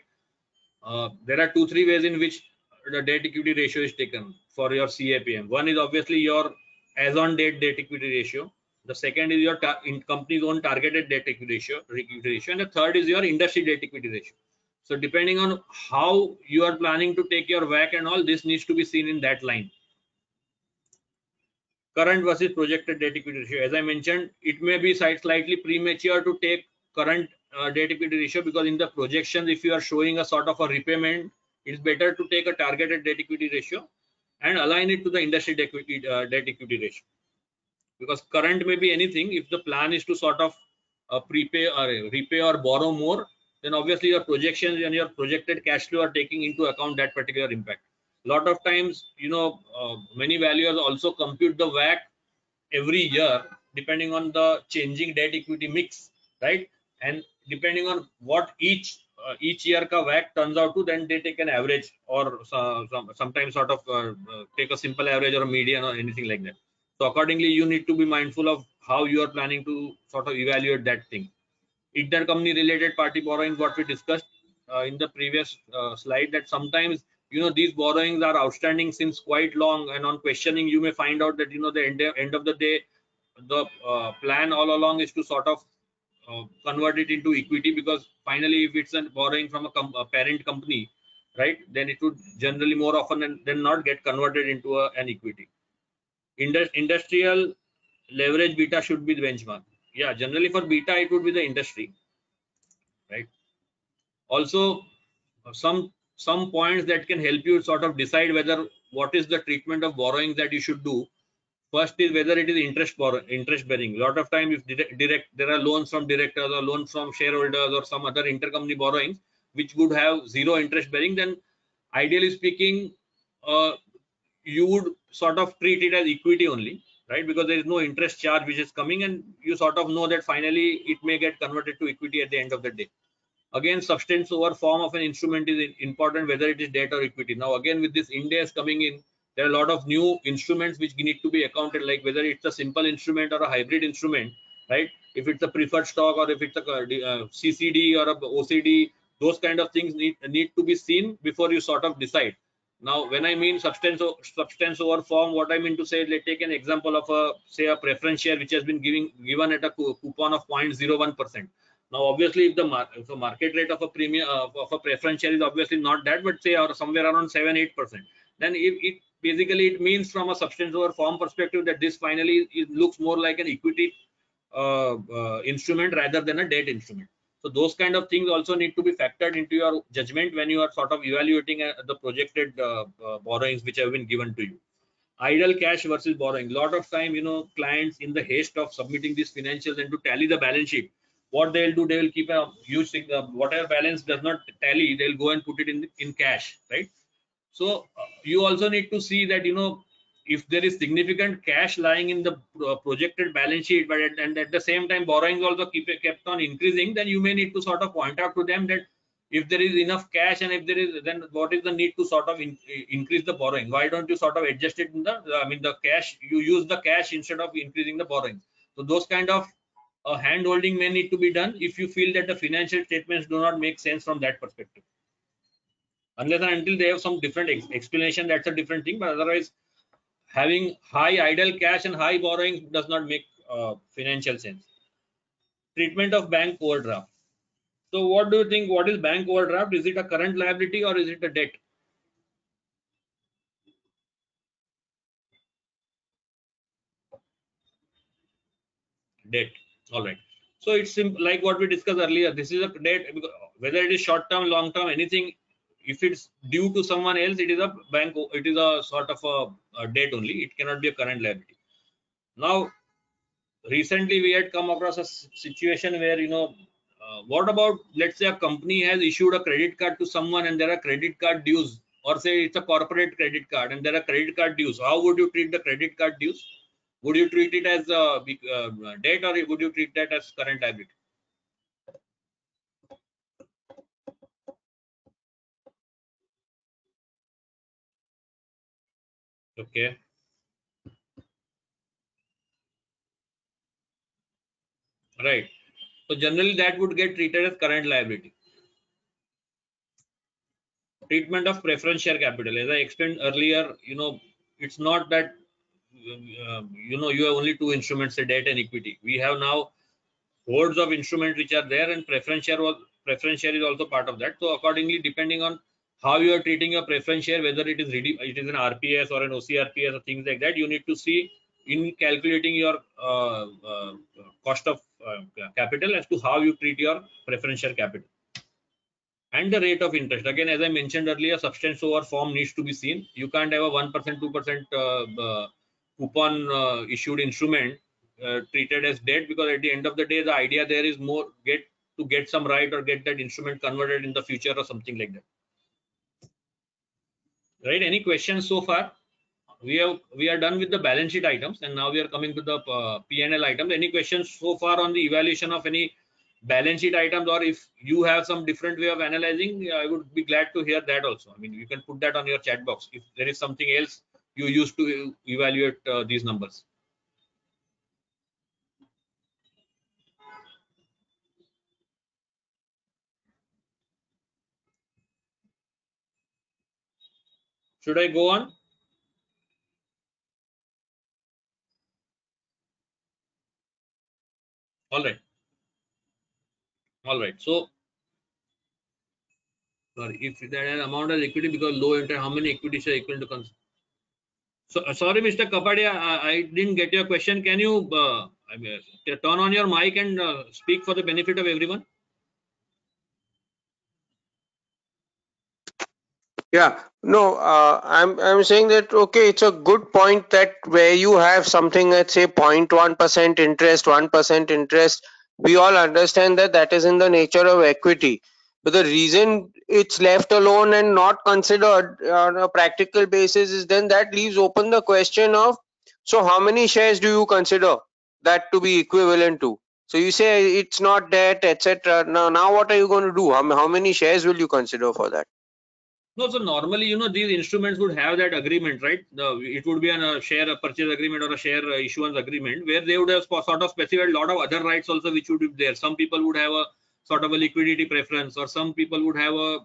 There are 2-3 ways in which the debt equity ratio is taken for your CAPM. One is obviously your as on date debt equity ratio. The second is your company's own targeted debt equity ratio, and the third is your industry debt equity ratio. So depending on how you are planning to take your WACC and all, this needs to be seen in that line. Current versus projected debt equity ratio. As I mentioned, it may be slightly premature to take current debt equity ratio, because in the projections, if you are showing a sort of a repayment, it's better to take a targeted debt equity ratio and align it to the industry debt equity ratio. Because current may be anything. If the plan is to sort of prepay or repay or borrow more, then obviously your projections and your projected cash flow are taking into account that particular impact. A lot of times, many valuers also compute the WACC every year depending on the changing debt equity mix, right? And depending on what each year ka WACC turns out to, then they take an average, or sometimes sort of take a simple average or a median or anything like that. So accordingly, you need to be mindful of how you are planning to sort of evaluate that thing. Intercompany related party borrowing, what we discussed in the previous slide, that sometimes these borrowings are outstanding since quite long, and on questioning you may find out that the end of the day, the plan all along is to sort of convert it into equity, because finally if it's a borrowing from a parent company, right, then it would generally more often than not get converted into an equity. Industrial leverage beta should be the benchmark. Yeah, generally for beta it would be the industry, right? Also, some points that can help you sort of decide whether what is the treatment of borrowing that you should do. First is whether it is interest bearing. A lot of time, if there are loans from directors or loans from shareholders or some other intercompany borrowings which would have zero interest bearing, then ideally speaking, you would sort of treat it as equity only, right? Because there is no interest charge which is coming, and you sort of know that finally it may get converted to equity at the end of the day. Again, substance over form of an instrument is important, whether it is debt or equity. Now, again, with this Ind AS coming in, there are a lot of new instruments which need to be accounted, like whether it's a simple instrument or a hybrid instrument, right? If it's a preferred stock or if it's a CCD or a OCD, those kind of things need to be seen before you sort of decide. Now, when I mean substance over form, what I mean to say, let's take an example of say a preference share which has been given at a coupon of 0.01%. Now, obviously, if the market rate of a premium of a preference share is obviously not that, but say or somewhere around 7-8%, then it basically it means from a substance over form perspective that this finally looks more like an equity instrument rather than a debt instrument. So those kind of things also need to be factored into your judgment when you are sort of evaluating the projected borrowings which have been given to you. Idle cash versus borrowing. A lot of time, clients in the haste of submitting these financials and to tally the balance sheet, what they'll do, they will keep a huge thing, whatever balance does not tally, they'll go and put it in cash, right? So you also need to see that if there is significant cash lying in the projected balance sheet, but at the same time borrowings also kept on increasing, then you may need to sort of point out to them that if there is enough cash, and if there is, then what is the need to sort of increase the borrowing? Why don't you sort of adjust it in the cash, you use the cash instead of increasing the borrowing? So those kind of hand holding may need to be done if you feel that the financial statements do not make sense from that perspective. Unless and until they have some different explanation, that's a different thing. But otherwise, having high idle cash and high borrowing does not make financial sense. Treatment of bank overdraft. So what do you think? What is bank overdraft? Is it a current liability or is it a debt? Debt. All right. So it's like what we discussed earlier. This is a debt, whether it is short term, long term, anything. If it's due to someone else, it is a bank. It is a sort of a debt only. It cannot be a current liability. Now, recently we had come across a situation where, what about, let's say a company has issued a credit card to someone and there are credit card dues, or say it's a corporate credit card and there are credit card dues. How would you treat the credit card dues? Would you treat it as a debt, or would you treat that as current liability? Okay. Right. So generally that would get treated as current liability. Treatment of preference share capital. As I explained earlier, it's not that, you have only two instruments, a debt and equity. We have now hordes of instruments which are there, and preference share is also part of that. So accordingly, depending on how you are treating your preference share, whether it is an RPS or an OCRPS or things like that, you need to see in calculating your cost of capital as to how you treat your preference share capital. And the rate of interest, again, as I mentioned earlier, substance over form needs to be seen. You can't have a 1%, 2% coupon issued instrument treated as debt, because at the end of the day, the idea there is more get some right, or get that instrument converted in the future or something like that. Right? Any questions so far? We are done with the balance sheet items, and now we are coming to the P&L items. Any questions so far on the evaluation of any balance sheet items, or if you have some different way of analyzing, I would be glad to hear that also. I mean, you can put that on your chat box if there is something else you use to evaluate these numbers. Should I go on? All right. So sorry, if that amount of equity, because low interest, how many equities are equal to so sorry, Mr. Kapadia, I didn't get your question. Can you turn on your mic and speak for the benefit of everyone? Yeah, no, I'm saying that okay, it's a good point that where you have something at say 0.1% interest, 1% interest, we all understand that that is in the nature of equity. But the reason it's left alone and not considered on a practical basis is then that leaves open the question of, so how many shares do you consider that to be equivalent to? So you say it's not debt, etc. Now what are you going to do? How many shares will you consider for that? No, so normally, these instruments would have that agreement, right? It would be a share purchase agreement or a share issuance agreement, where they would have sort of specified a lot of other rights also, which would be there. Some people would have a sort of a liquidity preference, or some people would have a,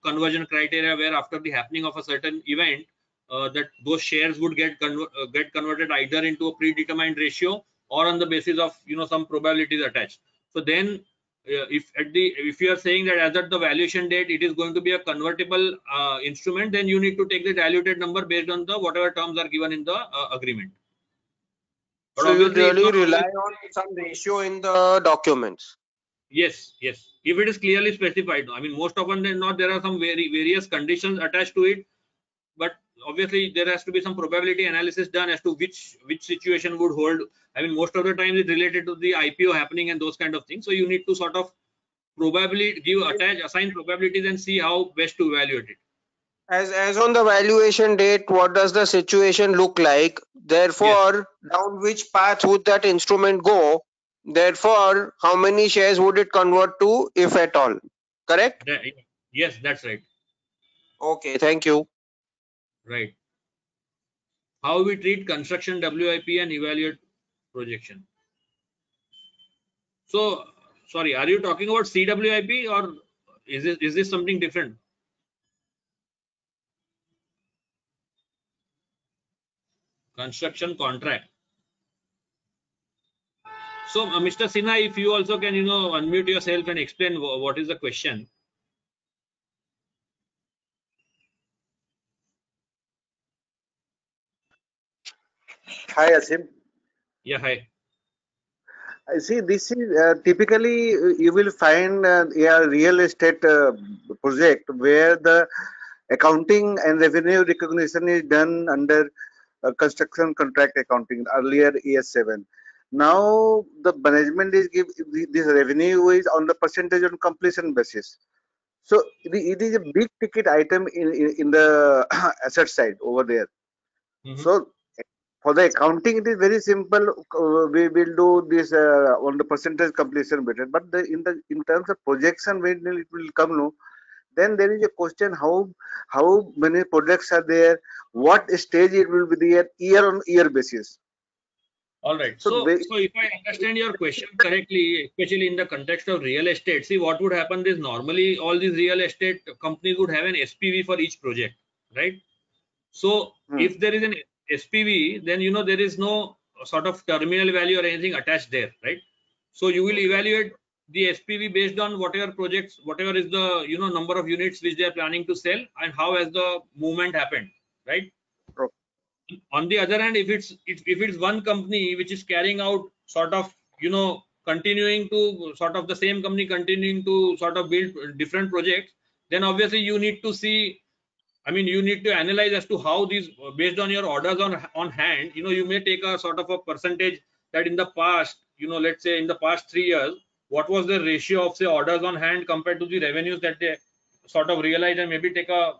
conversion criteria, where after the happening of a certain event, that those shares would get converted either into a predetermined ratio, or on the basis of, some probabilities attached. So then, if you are saying that as at the valuation date it is going to be a convertible instrument, then you need to take the diluted number based on the whatever terms are given in the agreement. But so you obviously, really rely on some ratio in the documents. Yes. If it is clearly specified, I mean, most often than not, there are some various conditions attached to it, but obviously there has to be some probability analysis done as to which situation would hold. I mean, most of the time it's related to the IPO happening and those kind of things. So you need to sort of probably assign probabilities and see how best to evaluate it. As on the valuation date, what does the situation look like? Therefore, down which path would that instrument go? Therefore, how many shares would it convert to, if at all? Correct? Yes, that's right. Okay, thank you. Right. How we treat construction WIP and evaluate projection. So, sorry, are you talking about CWIP, or is this something different? Construction contract. So, Mr. Sinha, if you also can, unmute yourself and explain what is the question. Hi, Asim. Yeah, hi. I see, this is typically you will find a real estate project where the accounting and revenue recognition is done under construction contract accounting, earlier ES7. Now the management is give this revenue is on the percentage on completion basis. So it is a big ticket item in the asset side over there. So for the accounting, it is very simple. We will do this on the percentage completion basis. But in terms of projection, when it will come, no, then there is a question: how many projects are there? What stage it will be there year on year basis? All right. So, So if I understand your question correctly, especially in the context of real estate, see what would happen is normally all these real estate companies would have an SPV for each project, right? So if there is an SPV, then there is no sort of terminal value or anything attached there, right? So you will evaluate the SPV based on whatever projects, whatever is the number of units which they are planning to sell and how has the movement happened, right? On the other hand, if it's one company which is carrying out sort of continuing to sort of the same company continuing to sort of build different projects, then obviously you need to see, I mean, you need to analyze as to how these, based on your orders on hand, you may take a sort of a percentage that in the past, let's say in the past 3 years, what was the ratio of say orders on hand compared to the revenues that they sort of realize, and maybe take a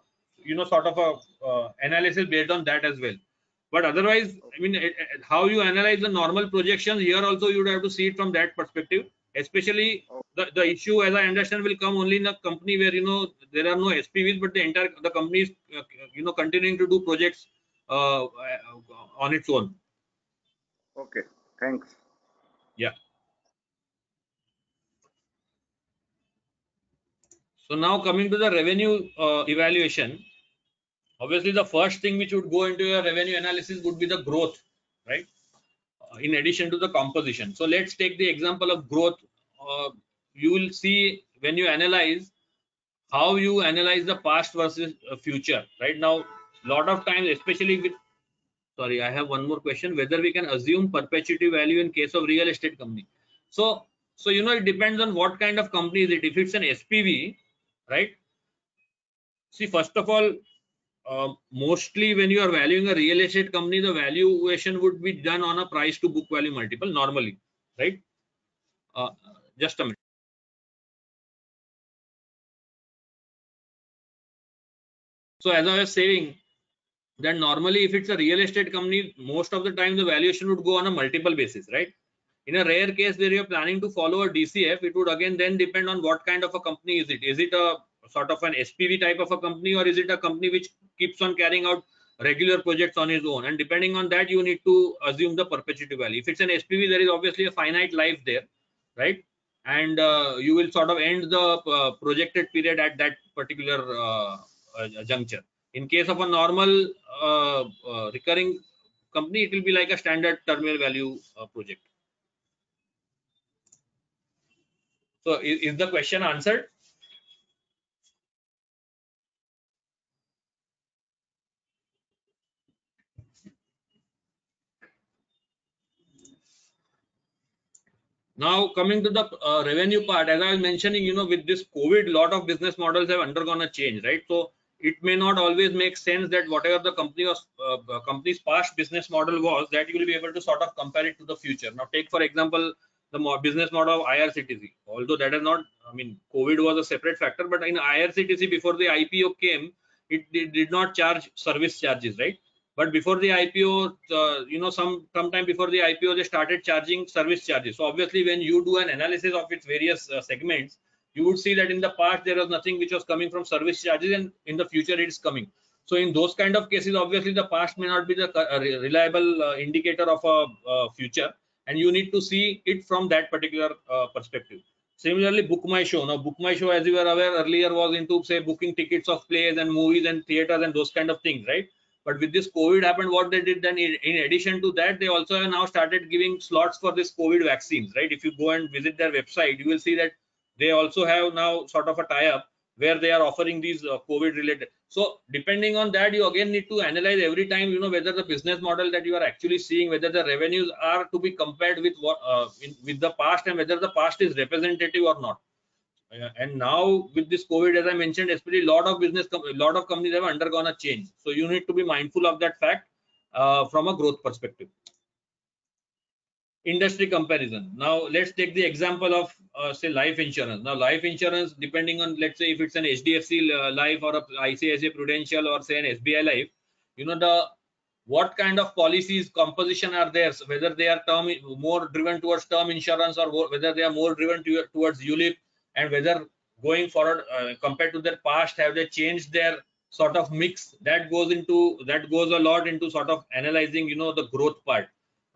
sort of a analysis based on that as well. But otherwise, I mean, how you analyze the normal projections here also, you would have to see it from that perspective. Especially the issue, as I understand, will come only in a company where there are no SPVs, but the company is continuing to do projects on its own. Okay, thanks. Yeah. So now coming to the revenue evaluation, obviously the first thing which would go into your revenue analysis would be the growth, right? In addition to the composition. So let's take the example of growth. You will see when you analyze how you analyze the past versus future. Right now, lot of times, especially with, sorry, I have one more question, whether we can assume perpetuity value in case of real estate company. So it depends on what kind of company is it. If it's an SPV, right? See, first of all, mostly when you are valuing a real estate company, the valuation would be done on a price to book value multiple normally, right? Just a minute. So as I was saying, that normally if it's a real estate company, most of the time the valuation would go on a multiple basis, right? In a rare case where you're planning to follow a DCF, it would again then depend on what kind of a company is it. Is it a sort of an SPV type of a company, or is it a company which keeps on carrying out regular projects on its own? And depending on that, you need to assume the perpetuity value. If it's an SPV, there is obviously a finite life there, right? And you will sort of end the projected period at that particular juncture. In case of a normal recurring company, it will be like a standard terminal value project. So is the question answered? Now coming to the revenue part, as I was mentioning, with this COVID, lot of business models have undergone a change, right? So it may not always make sense that whatever the company's past business model was, that you will be able to sort of compare it to the future. Now take for example the business model of IRCTC. Although that is not, I mean, COVID was a separate factor, but in IRCTC before the IPO came, it did not charge service charges, right? But before the IPO, sometime before the IPO, they started charging service charges. So obviously, when you do an analysis of its various segments, you would see that in the past there was nothing which was coming from service charges, and in the future it is coming. So in those kind of cases, obviously the past may not be the reliable indicator of a future, and you need to see it from that particular perspective. Similarly, Book My Show. Now, Book My Show, as you were aware earlier, was into say booking tickets of plays and movies and theaters and those kind of things, right? But with this COVID happened, what they did then, in addition to that, they also have now started giving slots for this COVID vaccines, right? If you go and visit their website, you will see that they also have now sort of a tie-up where they are offering these COVID related. So depending on that, you again need to analyze every time, whether the business model that you are actually seeing, whether the revenues are to be compared with what with the past, and whether the past is representative or not. And now with this COVID, as I mentioned, especially a lot of companies have undergone a change. So you need to be mindful of that fact from a growth perspective. Industry comparison. Now let's take the example of say life insurance. Now life insurance, depending on, let's say if it's an HDFC Life or a ICICI Prudential or say an SBI Life, what kind of policies composition are there, so whether they are more driven towards term insurance, or whether they are more driven towards ULIP, and whether going forward compared to their past, have they changed their sort of mix. That goes a lot into sort of analyzing the growth part.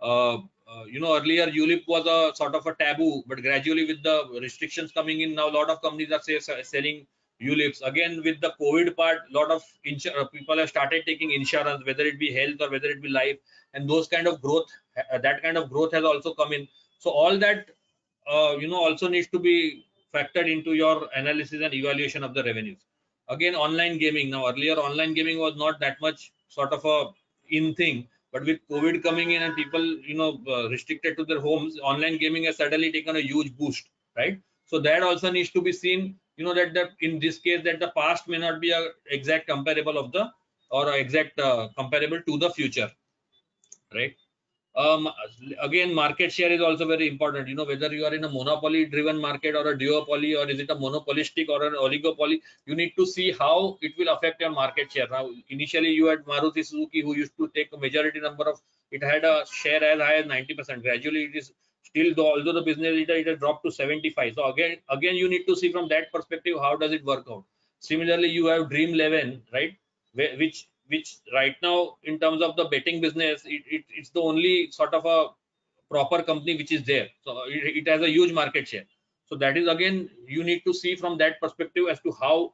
Earlier ULIP was a sort of a taboo, but gradually with the restrictions coming in, now a lot of companies are selling ULIPs. Again, with the COVID part, a lot of people have started taking insurance, whether it be health or whether it be life, and those kind of growth, that kind of growth has also come in. So all that also needs to be factored into your analysis and evaluation of the revenues. Again, online gaming. Now earlier online gaming was not that much sort of a in thing, but with COVID coming in and people restricted to their homes, online gaming has suddenly taken a huge boost, right? So that also needs to be seen, that in this case, that the past may not be a exact comparable of the, or exact comparable to the future, right? Again, market share is also very important. Whether you are in a monopoly driven market or a duopoly, or is it a monopolistic or an oligopoly, you need to see how it will affect your market share. Now initially you had Maruti Suzuki, who used to take a majority number of, it had a share as high as 90%. Gradually it is still, although the business leader, it has dropped to 75. So again you need to see from that perspective, how does it work out. Similarly, you have Dream11, right, which right now in terms of the betting business, it's the only sort of a proper company which is there. So it has a huge market share. So that is, again, you need to see from that perspective as to how.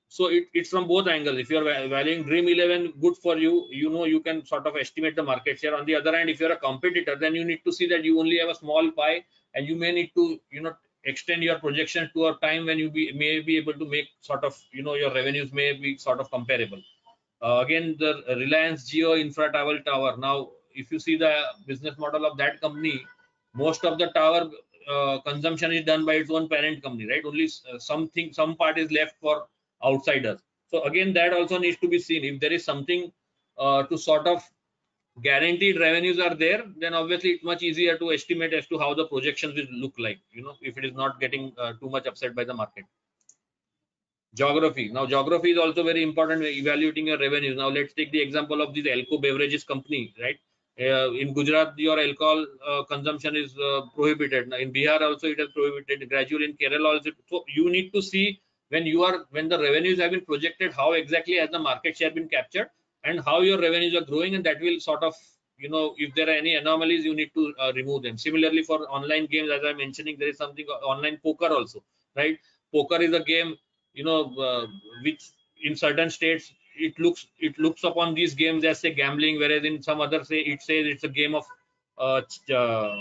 So it's from both angles. If you're valuing Dream11, good for you, you can sort of estimate the market share. On the other hand, if you're a competitor, then you need to see that you only have a small pie, and you may need to extend your projection to a time when you may be able to make sort of your revenues may be sort of comparable. Again, the Reliance Jio Infra Tower. Now, if you see the business model of that company, most of the tower consumption is done by its own parent company, right? Only some part is left for outsiders. So again, that also needs to be seen. If there is something to sort of guaranteed revenues are there, then obviously it's much easier to estimate as to how the projections will look like, if it is not getting too much upset by the market. Geography. Now geography is also very important when evaluating your revenues. Now let's take the example of this Alco Beverages company, right? In Gujarat, your alcohol consumption is prohibited. In Bihar also it is prohibited. Gradually in Kerala also. So you need to see when the revenues have been projected, how exactly has the market share been captured, and how your revenues are growing, and that will sort of, if there are any anomalies, you need to remove them. Similarly for online games, as I'm mentioning, there is something online poker also, right? Poker is a game, which in certain states it looks upon these games as say gambling, whereas in some other it says it's a game of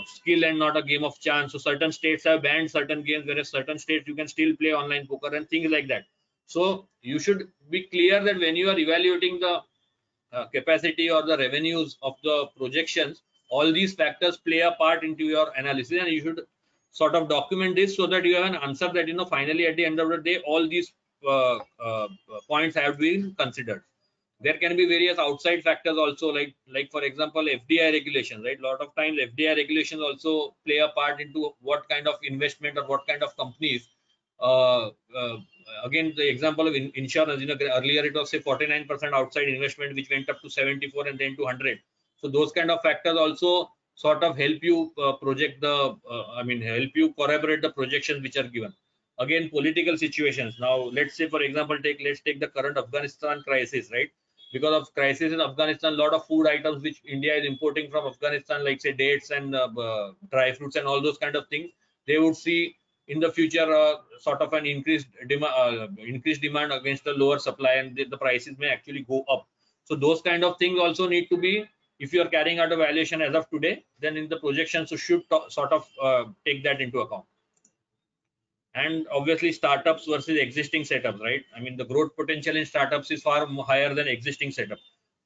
skill and not a game of chance. So certain states have banned certain games, whereas certain states you can still play online poker and things like that. So you should be clear that when you are evaluating the capacity or the revenues of the projections, all these factors play a part into your analysis, and you should sort of document this so that you have an answer that finally at the end of the day all these points have been considered. There can be various outside factors also, like for example FDI regulations, right? A lot of times FDI regulations also play a part into what kind of investment or what kind of companies. Again, the example of insurance, earlier it was say 49% outside investment, which went up to 74 and then to 100. So those kind of factors also sort of help you project the, help you corroborate the projections which are given. Again, political situations. Now, let's say, for example, let's take the current Afghanistan crisis, right? Because of crisis in Afghanistan, a lot of food items which India is importing from Afghanistan, like say dates and dry fruits and all those kind of things, they would see in the future sort of an increased demand against the lower supply, and the prices may actually go up. So those kind of things also need to be, if you are carrying out a valuation as of today, then in the projections you should sort of take that into account. and obviously startups versus existing setups, right? I mean, the growth potential in startups is far higher than existing setup,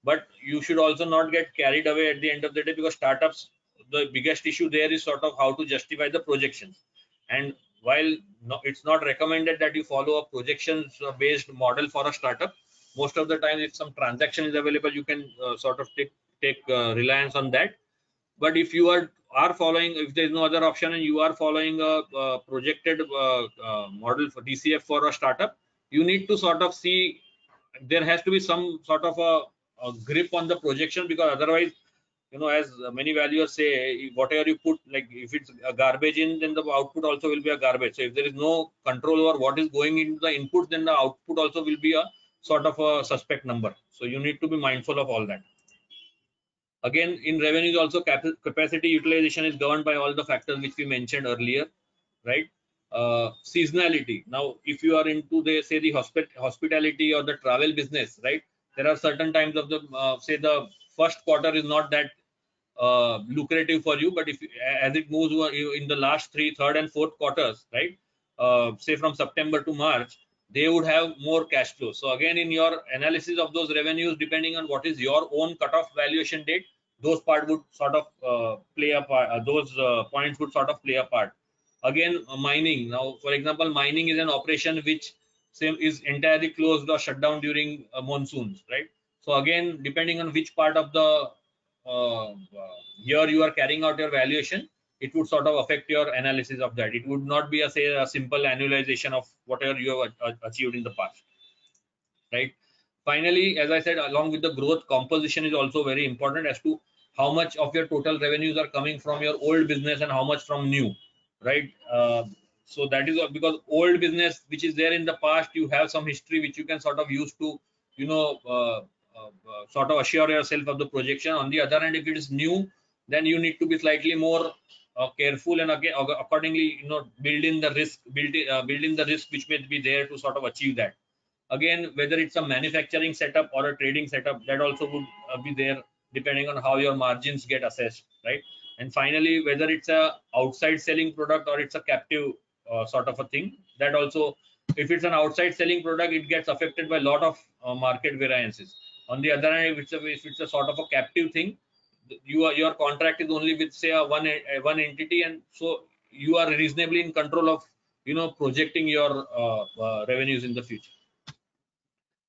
but you should also not get carried away at the end of the day, because startups, the biggest issue there is sort of how to justify the projections. And while it's not recommended that you follow a projections based model for a startup, most of the time if some transaction is available, you can sort of take reliance on that. But if you are following, if there is no other option and you are following a projected model for DCF for a startup, you need to sort of see there has to be some sort of a grip on the projection, because otherwise, you know, as many valuers say, whatever you put, like if it's a garbage in, then the output also will be a garbage. So if there is no control over what is going into the input, then the output also will be a sort of a suspect number. So you need to be mindful of all that. Again, in revenues also, capacity utilization is governed by all the factors which we mentioned earlier, right? Seasonality. Now, if you are into the, say, the hospitality or the travel business, right? There are certain times of the, say, the first quarter is not that lucrative for you, but if as it moves in the last third and fourth quarters, right? Say from September to March, they would have more cash flow. So again, in your analysis of those revenues, depending on what is your own cutoff valuation date, those part would sort of play a part. Those points would sort of play a part. Again, mining. Now, for example, mining is an operation which is entirely closed or shut down during monsoons, right? So again, depending on which part of the year you are carrying out your valuation, it would sort of affect your analysis of that. It would not be a simple annualization of whatever you have achieved in the past, right? Finally, as I said, along with the growth, composition is also very important as to how much of your total revenues are coming from your old business and how much from new, right? So that is because old business which is there in the past, you have some history which you can sort of use to, you know, sort of assure yourself of the projection. On the other hand, if it is new, then you need to be slightly more careful, and again accordingly, you know, build in the risk which may be there to sort of achieve that. Again, whether it's a manufacturing setup or a trading setup, that also would be there depending on how your margins get assessed, right? And finally, whether it's a outside selling product or it's a captive sort of a thing, that also, if it's an outside selling product, it gets affected by a lot of market variances. On the other hand, if it's a sort of a captive thing, your contract is only with, say, one entity, and so you are reasonably in control of, you know, projecting your revenues in the future.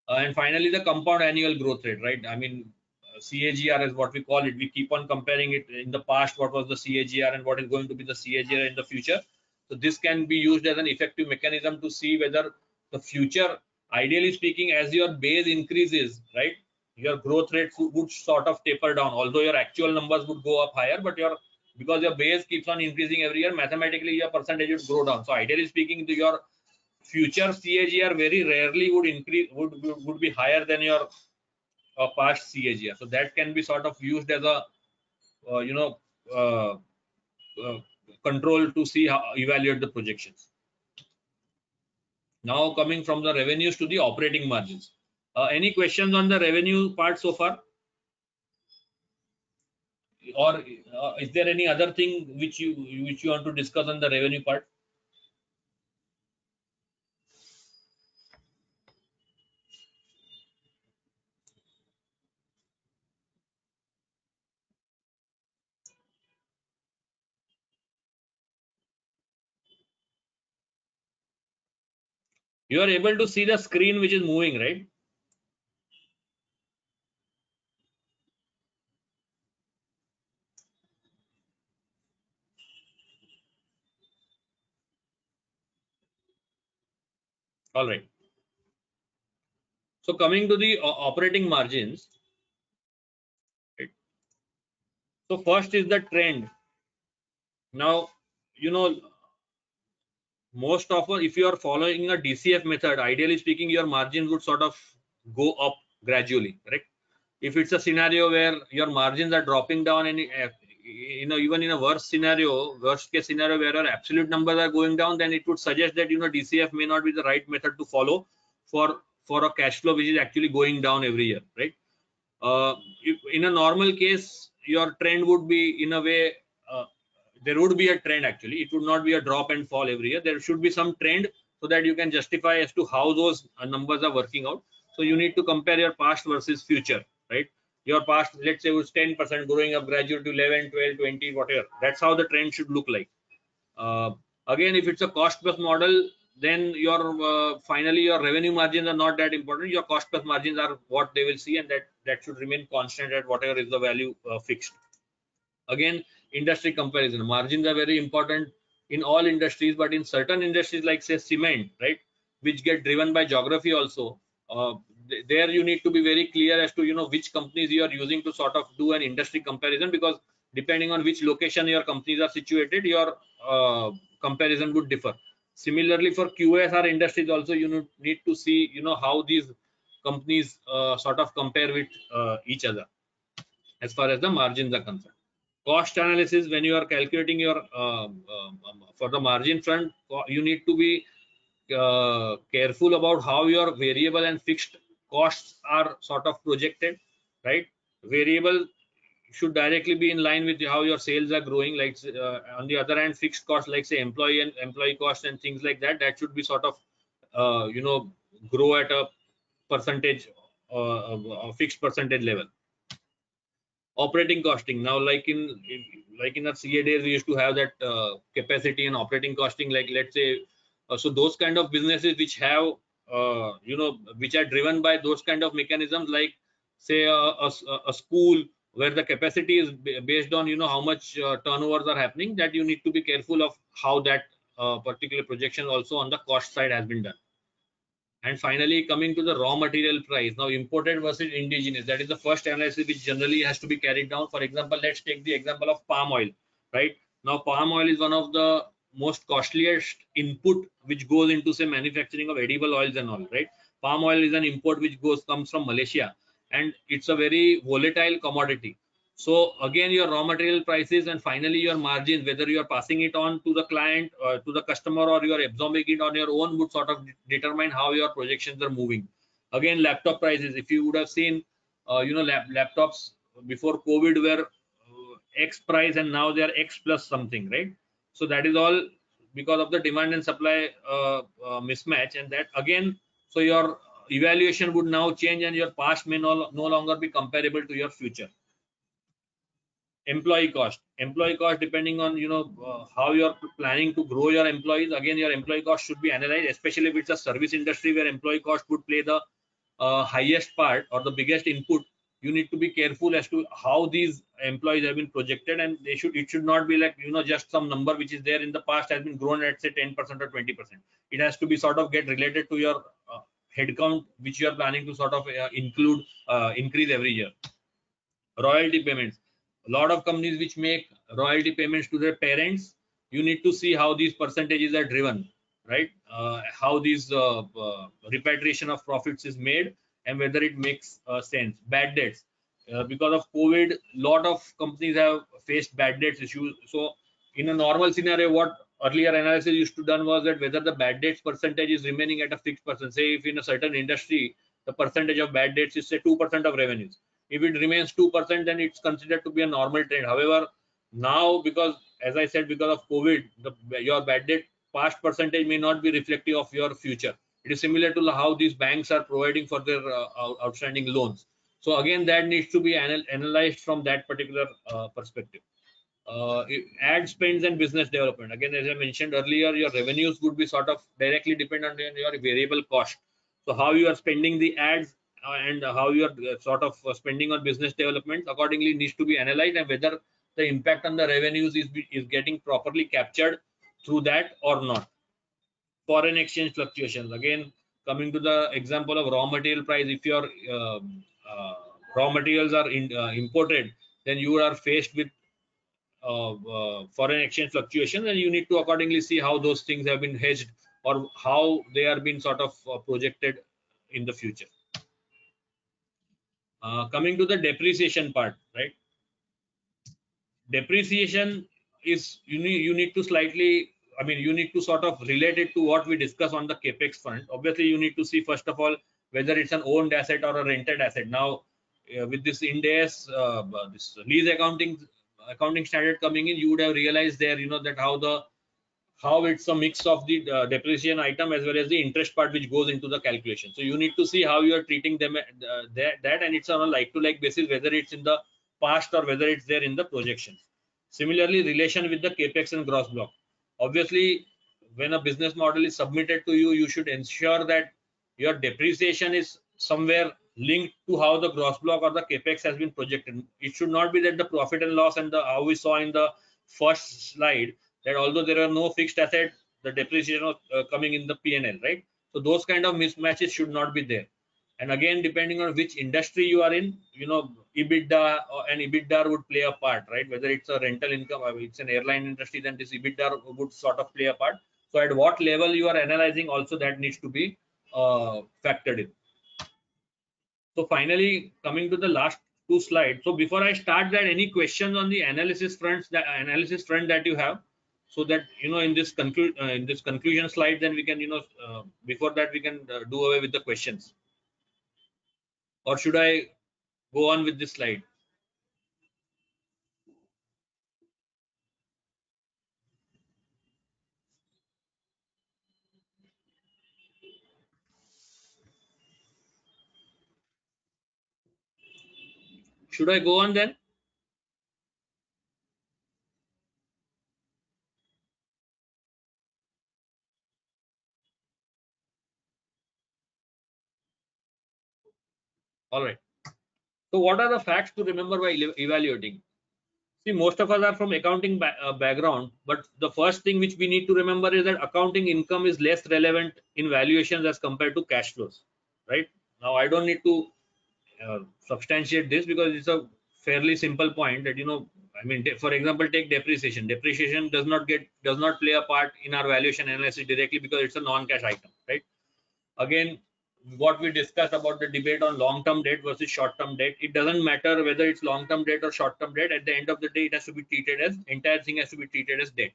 And finally, the compound annual growth rate, right? I mean, CAGR is what we call it. We keep on comparing it in the past, what was the CAGR and what is going to be the CAGR in the future. So this can be used as an effective mechanism to see whether the future, ideally speaking, as your base increases, right, your growth rate would sort of taper down, although your actual numbers would go up higher, but because your base keeps on increasing every year, mathematically your percentage would grow down. So ideally speaking, your future CAGR very rarely would increase, would be higher than your past CAGR. So that can be sort of used as a you know, control to see how evaluate the projections. Now coming from the revenues to the operating margins. Any questions on the revenue part so far? Or is there any other thing which you want to discuss on the revenue part? You are able to see the screen which is moving, right? All right. So coming to the operating margins, right? So first is the trend. Now, you know, most often if you are following a DCF method, ideally speaking, your margins would sort of go up gradually, correct? If it's a scenario where your margins are dropping down, and you know, even in a worst case scenario where your absolute numbers are going down, then it would suggest that, you know, DCF may not be the right method to follow for a cash flow which is actually going down every year, right? If in a normal case, your trend would be in a way there would be a trend actually. It would not be a drop and fall every year. There should be some trend so that you can justify as to how those numbers are working out. So you need to compare your past versus future, right? Your past, let's say, was 10% growing up gradually to 11, 12, 20, whatever. That's how the trend should look like. Again, if it's a cost plus model, then your finally your revenue margins are not that important. Your cost plus margins are what they will see, and that should remain constant at whatever is the value fixed. Again, industry comparison, margins are very important in all industries, but in certain industries like say cement, right, which get driven by geography also, there you need to be very clear as to which companies you are using to sort of do an industry comparison, because depending on which location your companies are situated, your comparison would differ. Similarly, for QSR industries also, you need to see how these companies sort of compare with each other as far as the margins are concerned. Cost analysis, when you are calculating your for the margin front, you need to be careful about how your variable and fixed costs are sort of projected, right? Variable should directly be in line with how your sales are growing. Like on the other hand, fixed costs like say employee costs and things like that, that should be sort of grow at a percentage, a fixed percentage level. Operating costing, now like in our CA days, we used to have that capacity and operating costing, like let's say so those kind of businesses which have which are driven by those kind of mechanisms, like say a school where the capacity is based on how much turnovers are happening, that you need to be careful of how that particular projection also on the cost side has been done. And finally, coming to the raw material price, now imported versus indigenous, that is the first analysis which generally has to be carried down. For example, let's take the example of palm oil, right? Now palm oil is one of the most costliest input which goes into say manufacturing of edible oils and all, right? Palm oil is an import which comes from Malaysia, and it's a very volatile commodity. So again, your raw material prices and finally your margins, whether you are passing it on to the client, to the customer, or you are absorbing it on your own, would sort of determine how your projections are moving. Again, laptop prices, if you would have seen, laptops before COVID were X price and now they are X plus something, right? So that is all because of the demand and supply mismatch, and that again, so your evaluation would now change and your past may no longer be comparable to your future. Employee cost depending on how you are planning to grow your employees. Again, your employee cost should be analyzed, especially if it's a service industry where employee cost would play the highest part or the biggest input. You need to be careful as to how these employees have been projected, and it should not be like just some number which is there in the past has been grown at say 10% or 20%. It has to be sort of get related to your headcount which you are planning to sort of increase every year. Royalty payments, a lot of companies which make royalty payments to their parents, you need to see how these percentages are driven, right? How these repatriation of profits is made and whether it makes sense. Bad debts, because of COVID, lot of companies have faced bad debts issues. So in a normal scenario, what earlier analysis used to done was that whether the bad debts percentage is remaining at a fixed percent. Say if in a certain industry the percentage of bad debts is say 2% of revenues, if it remains 2%, then it's considered to be a normal trend. However, now, because as I said, because of COVID, your bad debt past percentage may not be reflective of your future. It is similar to how these banks are providing for their outstanding loans. So again, that needs to be analyzed from that particular perspective. Ad spends and business development. Again, as I mentioned earlier, your revenues would be sort of directly dependent on your variable cost. So how you are spending the ads and how you are sort of spending on business development accordingly needs to be analyzed, and whether the impact on the revenues is getting properly captured through that or not. Foreign exchange fluctuations, again coming to the example of raw material price, if your raw materials are imported, then you are faced with foreign exchange fluctuations, and you need to accordingly see how those things have been hedged or how they are being sort of projected in the future. Coming to the depreciation part, right? Depreciation is you need to slightly, I mean, you need to sort of relate it to what we discuss on the capex front. Obviously, you need to see first of all whether it's an owned asset or a rented asset. Now, with this Ind AS, this lease accounting accounting standard coming in, you would have realized there, that how it's a mix of the depreciation item as well as the interest part which goes into the calculation. So you need to see how you are treating them that, and it's on a like-to-like basis, whether it's in the past or whether it's there in the projections. Similarly, relation with the capex and gross block. Obviously, when a business model is submitted to you, you should ensure that your depreciation is somewhere linked to how the gross block or the capex has been projected. It should not be that the profit and loss and how we saw in the first slide, that although there are no fixed asset, the depreciation was coming in the P&L, right? So those kind of mismatches should not be there. And again, depending on which industry you are in, EBITDA and EBITDA would play a part, right? Whether it's a rental income or it's an airline industry, then this EBITDA would sort of play a part. So at what level you are analyzing, also that needs to be factored in. So finally, coming to the last two slides. So before I start that, any questions on the analysis front that you have, so that in this conclusion slide, then we can before that we can do away with the questions. Or should I go on with this slide? Should I go on then? All right. So what are the facts to remember while evaluating? See, most of us are from accounting background, but the first thing which we need to remember is that accounting income is less relevant in valuations as compared to cash flows, right? Now, I don't need to substantiate this because it's a fairly simple point that, I mean, for example, take depreciation. Depreciation does not play a part in our valuation analysis directly because it's a non-cash item, right? Again, what we discussed about the debate on long-term debt versus short-term debt, it doesn't matter whether it's long-term debt or short-term debt. At the end of the day, it has to be treated as, entire thing has to be treated as debt.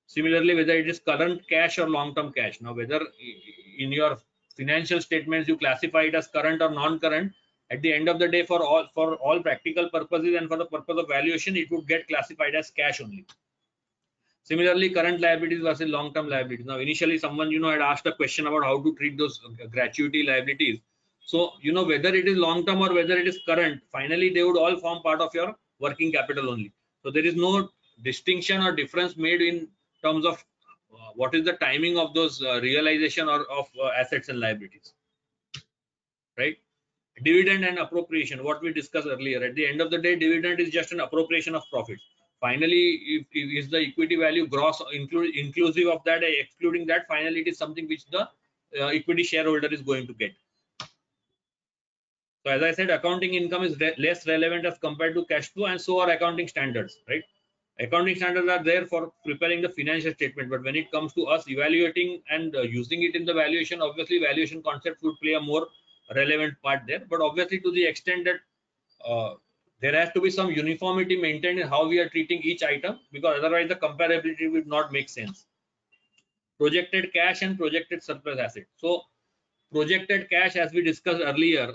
Similarly, whether it is current cash or long-term cash. Now, whether in your financial statements you classify it as current or non-current, at the end of the day, for all practical purposes and for the purpose of valuation, it would get classified as cash only. Similarly, current liabilities versus long-term liabilities. Now, initially, someone had asked a question about how to treat those gratuity liabilities. So, whether it is long-term or whether it is current, finally they would all form part of your working capital only. So there is no distinction or difference made in terms of what is the timing of those realization or of assets and liabilities, right? Dividend and appropriation, what we discussed earlier. At the end of the day, dividend is just an appropriation of profits. Finally, if is the equity value gross inclusive of that, excluding that, finally it is something which the equity shareholder is going to get. So as I said, accounting income is less relevant as compared to cash flow, and so are accounting standards, right? Accounting standards are there for preparing the financial statement, but when it comes to us evaluating and using it in the valuation, obviously valuation concepts would play a more relevant part there. But obviously, to the extent that there has to be some uniformity maintained in how we are treating each item, because otherwise the comparability would not make sense. Projected cash and projected surplus asset. So projected cash, as we discussed earlier,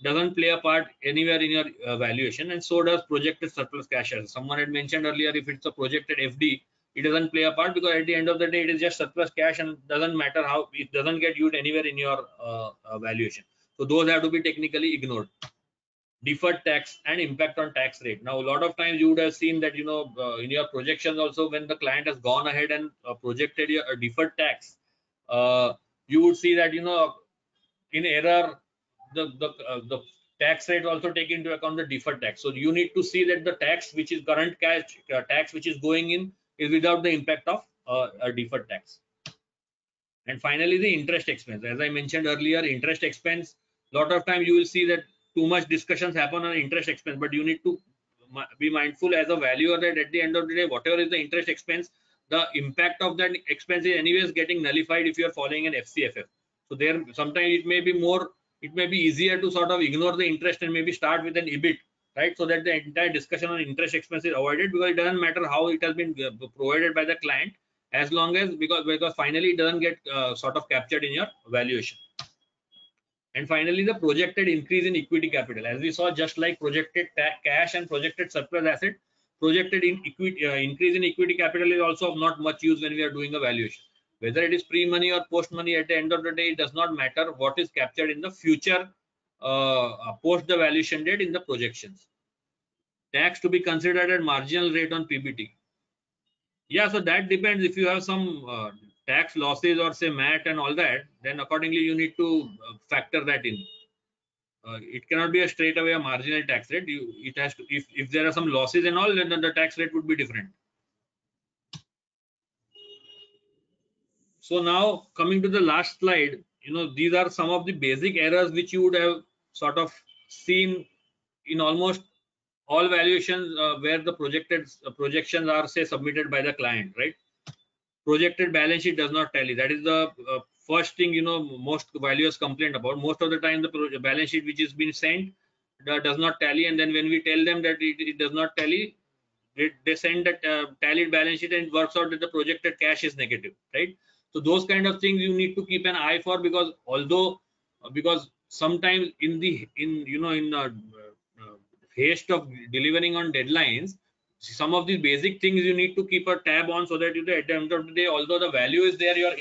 doesn't play a part anywhere in your valuation, and so does projected surplus cash. As someone had mentioned earlier, if it's a projected FD, it doesn't play a part because at the end of the day, it is just surplus cash and doesn't matter how it doesn't get used anywhere in your valuation. So those have to be technically ignored. Deferred tax and impact on tax rate. Now, a lot of times you would have seen that, in your projections also, when the client has gone ahead and projected your deferred tax, you would see that, in error, the tax rate also take into account the deferred tax. So you need to see that the tax, which is current cash tax, which is going in, is without the impact of a deferred tax. And finally, the interest expense. As I mentioned earlier, interest expense, a lot of time you will see that too much discussions happen on interest expense, but you need to be mindful as a valuer that at the end of the day, whatever is the interest expense, the impact of that expense is anyways getting nullified if you are following an FCFF. So there, sometimes it may be easier to sort of ignore the interest and maybe start with an EBIT, right? So that the entire discussion on interest expense is avoided, because it doesn't matter how it has been provided by the client, as long as because finally it doesn't get sort of captured in your valuation. And finally, the projected increase in equity capital. As we saw, just like projected cash and projected surplus asset, projected in equity increase in equity capital is also of not much use when we are doing a valuation. Whether it is pre-money or post-money, at the end of the day, it does not matter what is captured in the future post the valuation date in the projections. Tax to be considered at marginal rate on PBT. Yeah, so that depends. If you have some tax losses or say MAT and all that, then accordingly you need to factor that in. It cannot be a straight away a marginal tax rate. It has to, if there are some losses and all, then the tax rate would be different. So now coming to the last slide, these are some of the basic errors which you would have sort of seen in almost all valuations where the projections are say submitted by the client, right? Projected balance sheet does not tally. That is the first thing most valuers complain about. Most of the time the balance sheet which is being sent does not tally, and then when we tell them that it does not tally, they send that tallied balance sheet and it works out that the projected cash is negative, right? So those kind of things you need to keep an eye for, because because sometimes in haste of delivering on deadlines, some of these basic things you need to keep a tab on, so that at the end of the day, although the value is there, your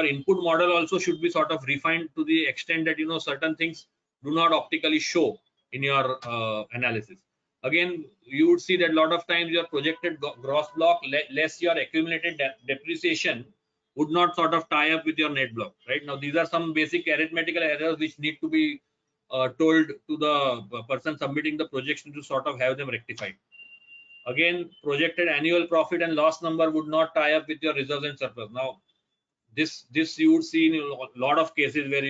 input model also should be sort of refined to the extent that certain things do not optically show in your analysis. Again, you would see that a lot of times your projected gross block less your accumulated depreciation would not sort of tie up with your net block, right? Now these are some basic arithmetical errors which need to be told to the person submitting the projection to sort of have them rectified. Again, projected annual profit and loss number would not tie up with your reserves and surplus. Now this you would see in a lot of cases where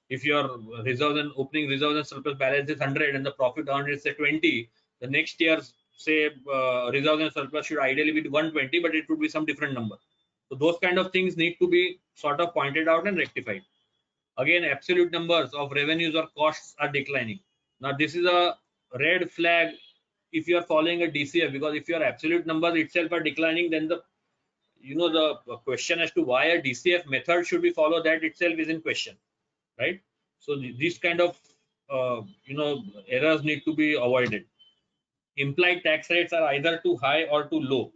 if your reserves and opening reserves and surplus balance is 100 and the profit earned is say 20, the next year's say reserves and surplus should ideally be 120, but it would be some different number. So those kind of things need to be sort of pointed out and rectified. Again, absolute numbers of revenues or costs are declining. Now this is a red flag if you are following a DCF, because if your absolute numbers itself are declining, then the the question as to why a DCF method should be followed, that itself is in question, right? So these kind of errors need to be avoided. Implied tax rates are either too high or too low.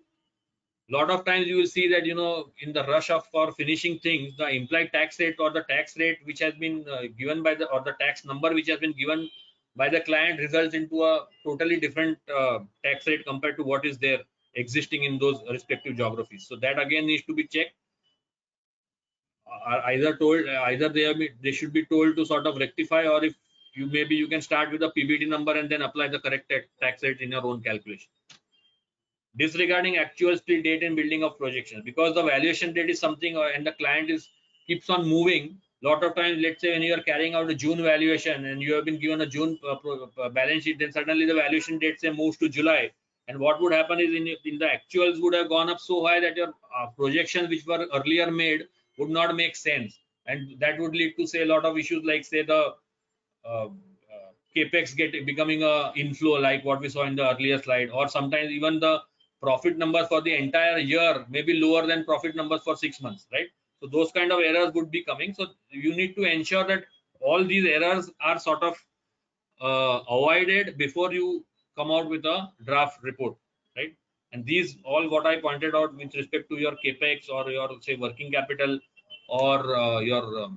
Lot of times you will see that in the rush of for finishing things, the implied tax rate or the tax rate which has been given by the tax number which has been given by the client results into a totally different tax rate compared to what is there existing in those respective geographies. So that again needs to be checked. Either they should be told to sort of rectify, or if you can start with a PBT number and then apply the correct tax rate in your own calculation. Disregarding actual split date and building of projections, because the valuation date is something and the client keeps on moving. Lot of times, let's say when you are carrying out a June valuation and you have been given a June balance sheet, then suddenly the valuation date say moves to July, and what would happen is in the actuals would have gone up so high that your projections which were earlier made would not make sense, and that would lead to say a lot of issues like say the capex becoming a inflow like what we saw in the earlier slide, or sometimes even the profit numbers for the entire year may be lower than profit numbers for 6 months, right? So those kind of errors would be coming. So you need to ensure that all these errors are sort of avoided before you come out with a draft report, right? And these all what I pointed out with respect to your capex or your say working capital or your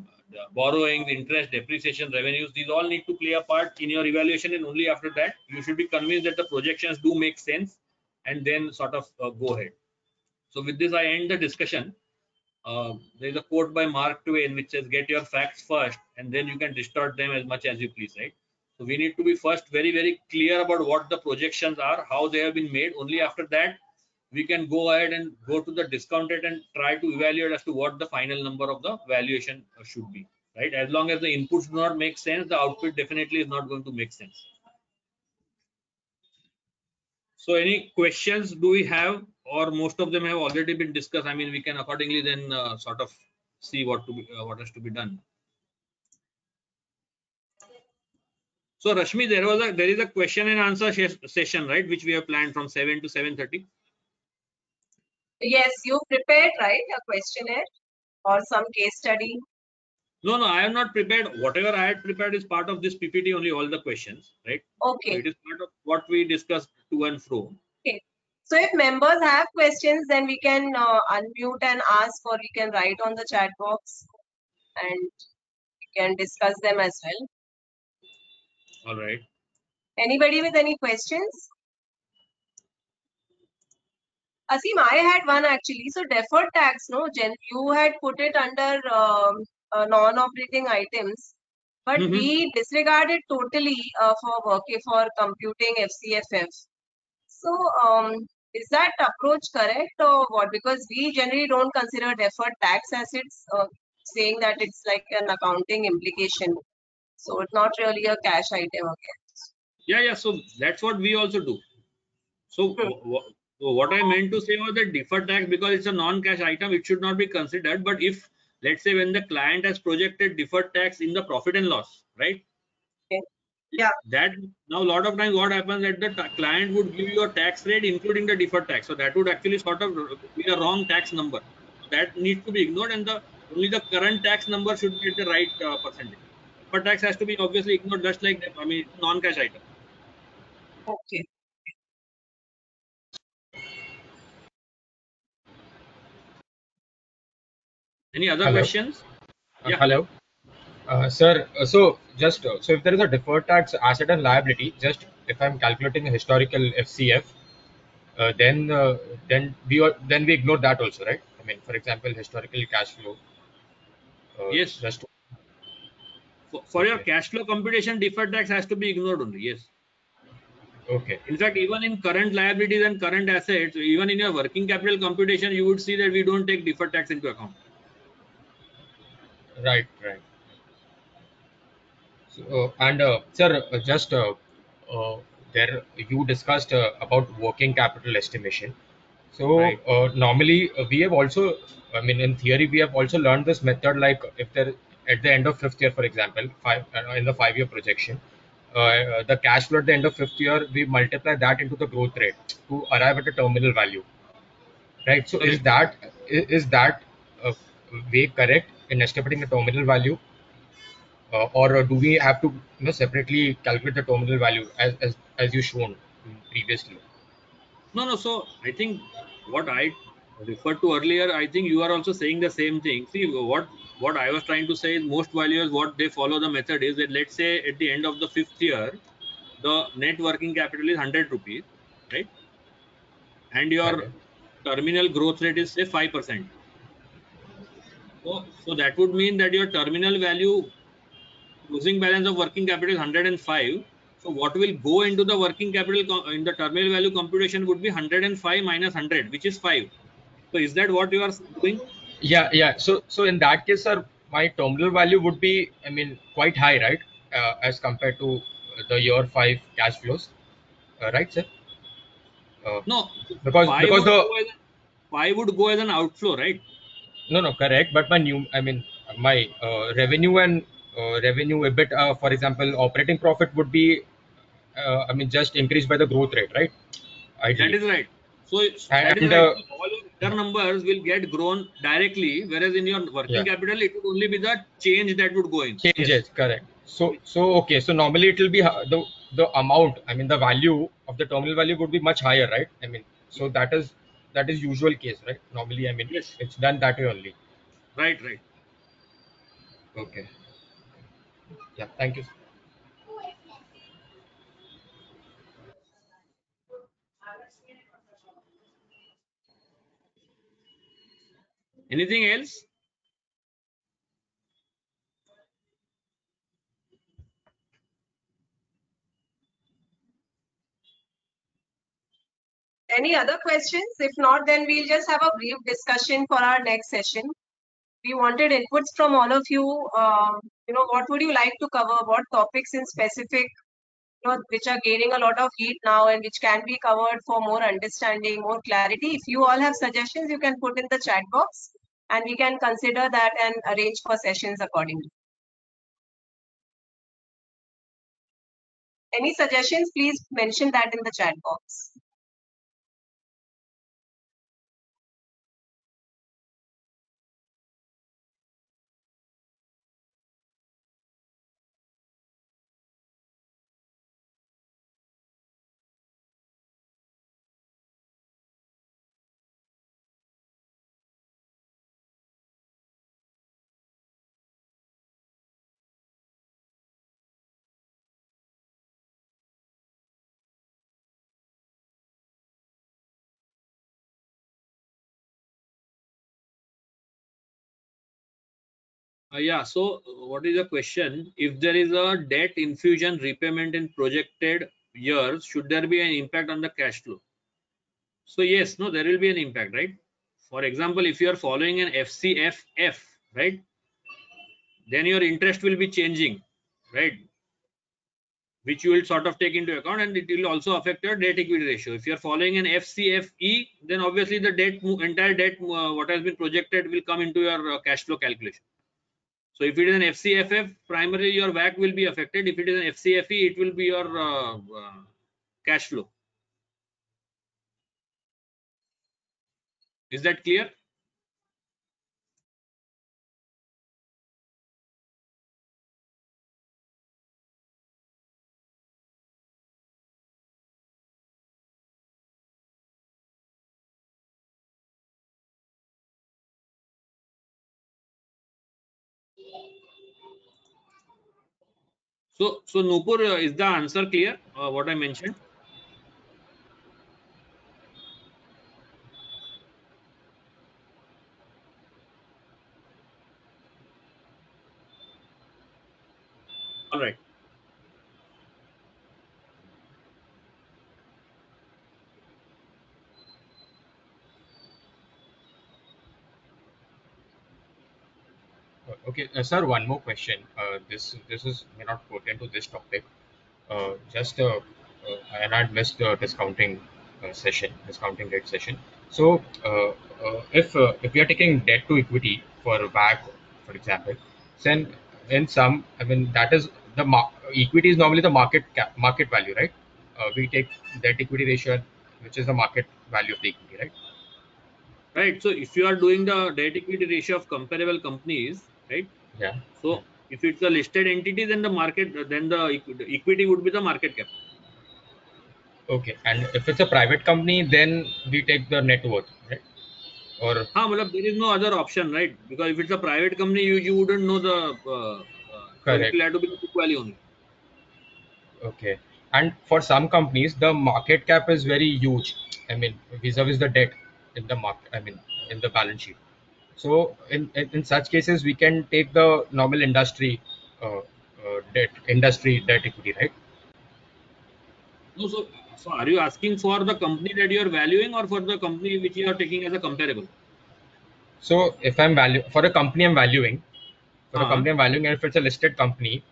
borrowing, interest, depreciation, revenues, these all need to play a part in your evaluation, and only after that you should be convinced that the projections do make sense, and then sort of go ahead. So with this I end the discussion. There is a quote by Mark Twain which says, get your facts first and then you can distort them as much as you please, right? So we need to be first very, very clear about what the projections are, how they have been made. Only after that we can go ahead and go to the discounted and try to evaluate as to what the final number of the valuation should be, right? As long as the inputs do not make sense, the output definitely is not going to make sense. So any questions do we have, or most of them have already been discussed? I mean, we can accordingly then sort of see what has to be done. So Rashmi, there is a question and answer session, right, which we have planned from 7 to 7:30. Yes, you prepared, right, a questionnaire or some case study? No, I have not prepared. Whatever I had prepared is part of this PPT only, all the questions, right? So Okay. it is part of what we discussed to and fro. Okay. So if members have questions, then we can unmute and ask, or we can write on the chat box and we can discuss them as well. All right. Anybody with any questions? Asim, I had one actually. So deferred tax, no, you had put it under non-operating items, but Mhm. we disregarded totally for computing FCFF. So is that approach correct or what? Because we generally don't consider deferred tax assets, saying that it's like an accounting implication. So it's not really a cash item again. Yeah. So that's what we also do. So what I meant to say was that deferred tax, because it's a non-cash item, it should not be considered. But if, let's say, when the client has projected deferred tax in the profit and loss, right? Okay. Yeah. That now a lot of times what happens that the client would give you a tax rate including the deferred tax. So that would actually sort of be a wrong tax number. So that needs to be ignored, and only the current tax number should be at the right percentage. Deferred tax has to be obviously ignored, just like that. I mean, it's a non-cash item. Okay. Any other Hello. questions? Yeah. Hello. Sir, so just so if there is a deferred tax asset and liability, just if I'm calculating a historical FCF, then we ignore that also, right? I mean, for example, historical cash flow. Yes. Just For your okay. cash flow computation, deferred tax has to be ignored only. Yes. Okay. In fact, even in current liabilities and current assets, even in your working capital computation, you would see that we don't take deferred tax into account. Right. Right. So, and sir, just there you discussed about working capital estimation. So Right. normally we have also, I mean, in theory, we have also learned this method. Like if there at the end of fifth year, for example, in the 5-year projection, the cash flow at the end of fifth year, we multiply that into the growth rate to arrive at a terminal value, right? So Correct. is that uh, way correct in estimating the terminal value, or do we have to separately calculate the terminal value as you shown previously? No. So I think what I referred to earlier, I think you are also saying the same thing. See, what I was trying to say is most valuers, what they follow the method is that, let's say at the end of the fifth year, the net working capital is 100 rupees, right? And your Okay. terminal growth rate is say 5%. So that would mean that your terminal value, closing balance of working capital is 105. So what will go into the working capital in the terminal value computation would be 105 minus 100, which is 5. So is that what you are doing? Yeah. So in that case, sir, my terminal value would be, I mean, quite high, right? As compared to the year 5 cash flows, right, sir? Uh, No, because 5 because would the go as 5 would go as an outflow, right? no, correct. But I mean, my revenue and revenue EBIT, for example, operating profit would be, I mean, just increased by the growth rate, right? That Ideally, is right. So that is and right. So all your other numbers will get grown directly, whereas in your working yeah. capital, it would only be the change that would go in. Yes. Changes, correct. So okay, so normally it will be the amount, I mean the value of the terminal value would be much higher, right? I mean, so that is usual case, right? Normally, I mean, Yes. it's done that way only. Right. Okay. Yeah, thank you. Anything else? Any other questions? If not, then we'll just have a brief discussion for our next session. We wanted inputs from all of you. What would you like to cover? What topics in specific, which are gaining a lot of heat now and which can be covered for more understanding, more clarity. If you all have suggestions, you can put in the chat box and we can consider that and arrange for sessions accordingly. Any suggestions, please mention that in the chat box. Yeah, so what is the question? If there is a debt infusion repayment in projected years, should there be an impact on the cash flow? So yes, no, there will be an impact, right? For example, if you are following an FCFF, right, then your interest will be changing, right, which you will sort of take into account, and it will also affect your debt equity ratio. If you are following an FCFE, then obviously the entire debt what has been projected will come into your cash flow calculation. So if it is an FCFF, primarily your WACC will be affected. If it is an FCFE, it will be your cash flow. Is that clear? So Nupur, is the answer clear? What I mentioned? All right. Okay, sir, one more question. This is may not pertain to this topic. Just and I missed the discounting rate session. So if we are taking debt to equity for WACC, for example, then in some, I mean that is the equity is normally the market value, right? We take debt equity ratio, which is the market value of the equity, right? Right. So if you are doing the debt equity ratio of comparable companies, right? Yeah. So if it's a listed entity, then the equity would be the market cap. Okay. And if it's a private company, then we take the net worth, right? Or There is no other option, right? Because if it's a private company, you wouldn't know so it correct. will have to be the book value only. Okay. And for some companies, the market cap is very huge. I mean, vis-a-vis the debt in the market, I mean, in the balance sheet. So in such cases, we can take the normal industry debt equity, right? No, so are you asking for the company that you are valuing or for the company which you are taking as a comparable? So if I'm valuing for a Uh, company I'm valuing, and if it's a listed company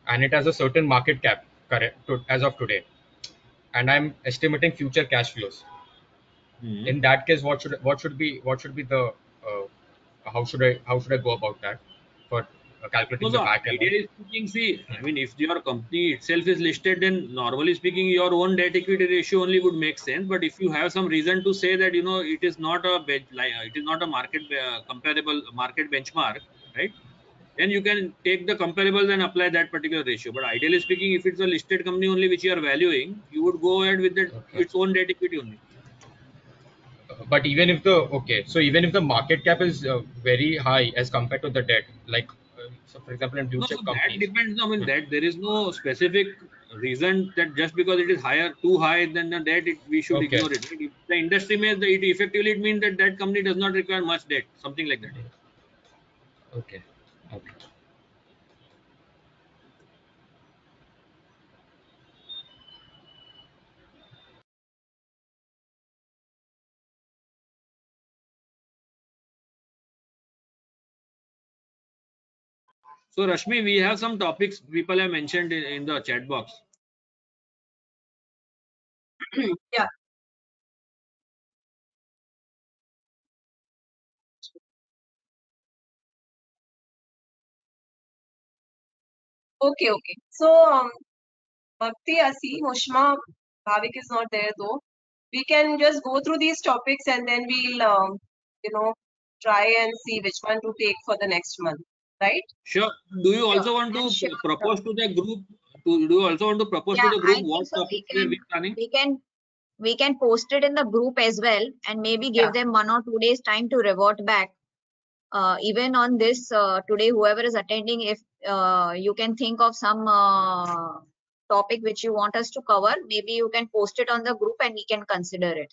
and it has a certain market cap, correct, as of today, and I'm estimating future cash flows. hmm. In that case, what should be the how should I go about that for No, calculating the so back and all? ideally speaking, see, Hmm. I mean, if your company itself is listed, then normally speaking, your own debt equity ratio only would make sense. But if you have some reason to say that it is not it is not a market comparable market benchmark, right? Then you can take the comparables and apply that particular ratio. But ideally speaking, if it's a listed company only which you are valuing, you would go ahead with Okay. its own debt equity only. But even if the market cap is very high as compared to the debt, like so for example in blue No, chip so that companies. depends. I mean, Hmm. that there is no specific reason that just because it is higher, too high than the debt, we should Okay. ignore it. Right? If the industry may, it effectively it means that that company does not require much debt, something like that. Okay. Okay. So, Rashmi, we have some topics people have mentioned in the chat box. Yeah. Okay, okay. So, Bhakti, Asi, Mushma, Bhavik is not there though. We can just go through these topics and then we'll, try and see which one to take for the next month, right? Sure. Do you Sure. also want And to sure. propose to the group? Do you also want to propose to Yeah, the group I think what so. topics we are planning? We can post it in the group as well, and maybe Yeah. give them 1 or 2 days time to revert back. Even on this today, whoever is attending, if you can think of some topic which you want us to cover, maybe you can post it on the group and we can consider it.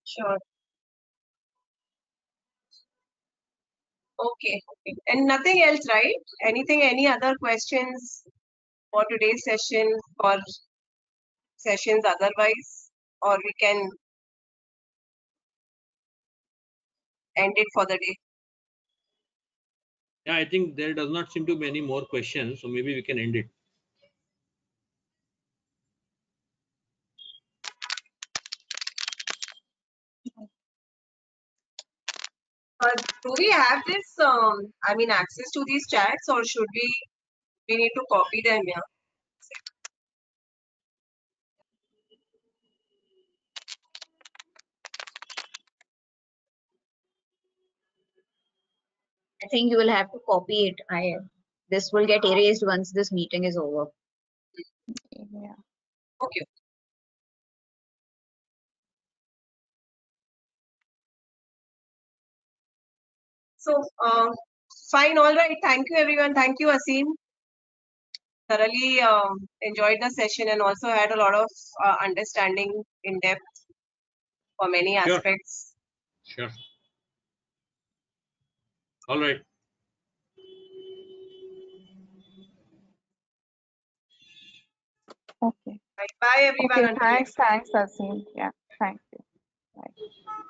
Sure. Okay. Okay. And nothing else, right? Anything, any other questions for today's session or sessions otherwise? Or we can end it for the day. Yeah, I think there does not seem to be any more questions, so maybe we can end it. Do we have this, I mean, access to these chats, or should we need to copy them here? I think you will have to copy it. This will get erased once this meeting is over. Yeah. Okay. So, fine, all right. Thank you, everyone. Thank you, Asim. Thoroughly enjoyed the session and also had a lot of understanding in depth for many Sure. aspects. Sure. All right. Okay. Right. Bye, everyone. Okay. Until next Thanks, Asim. Yeah. Thank you. Bye.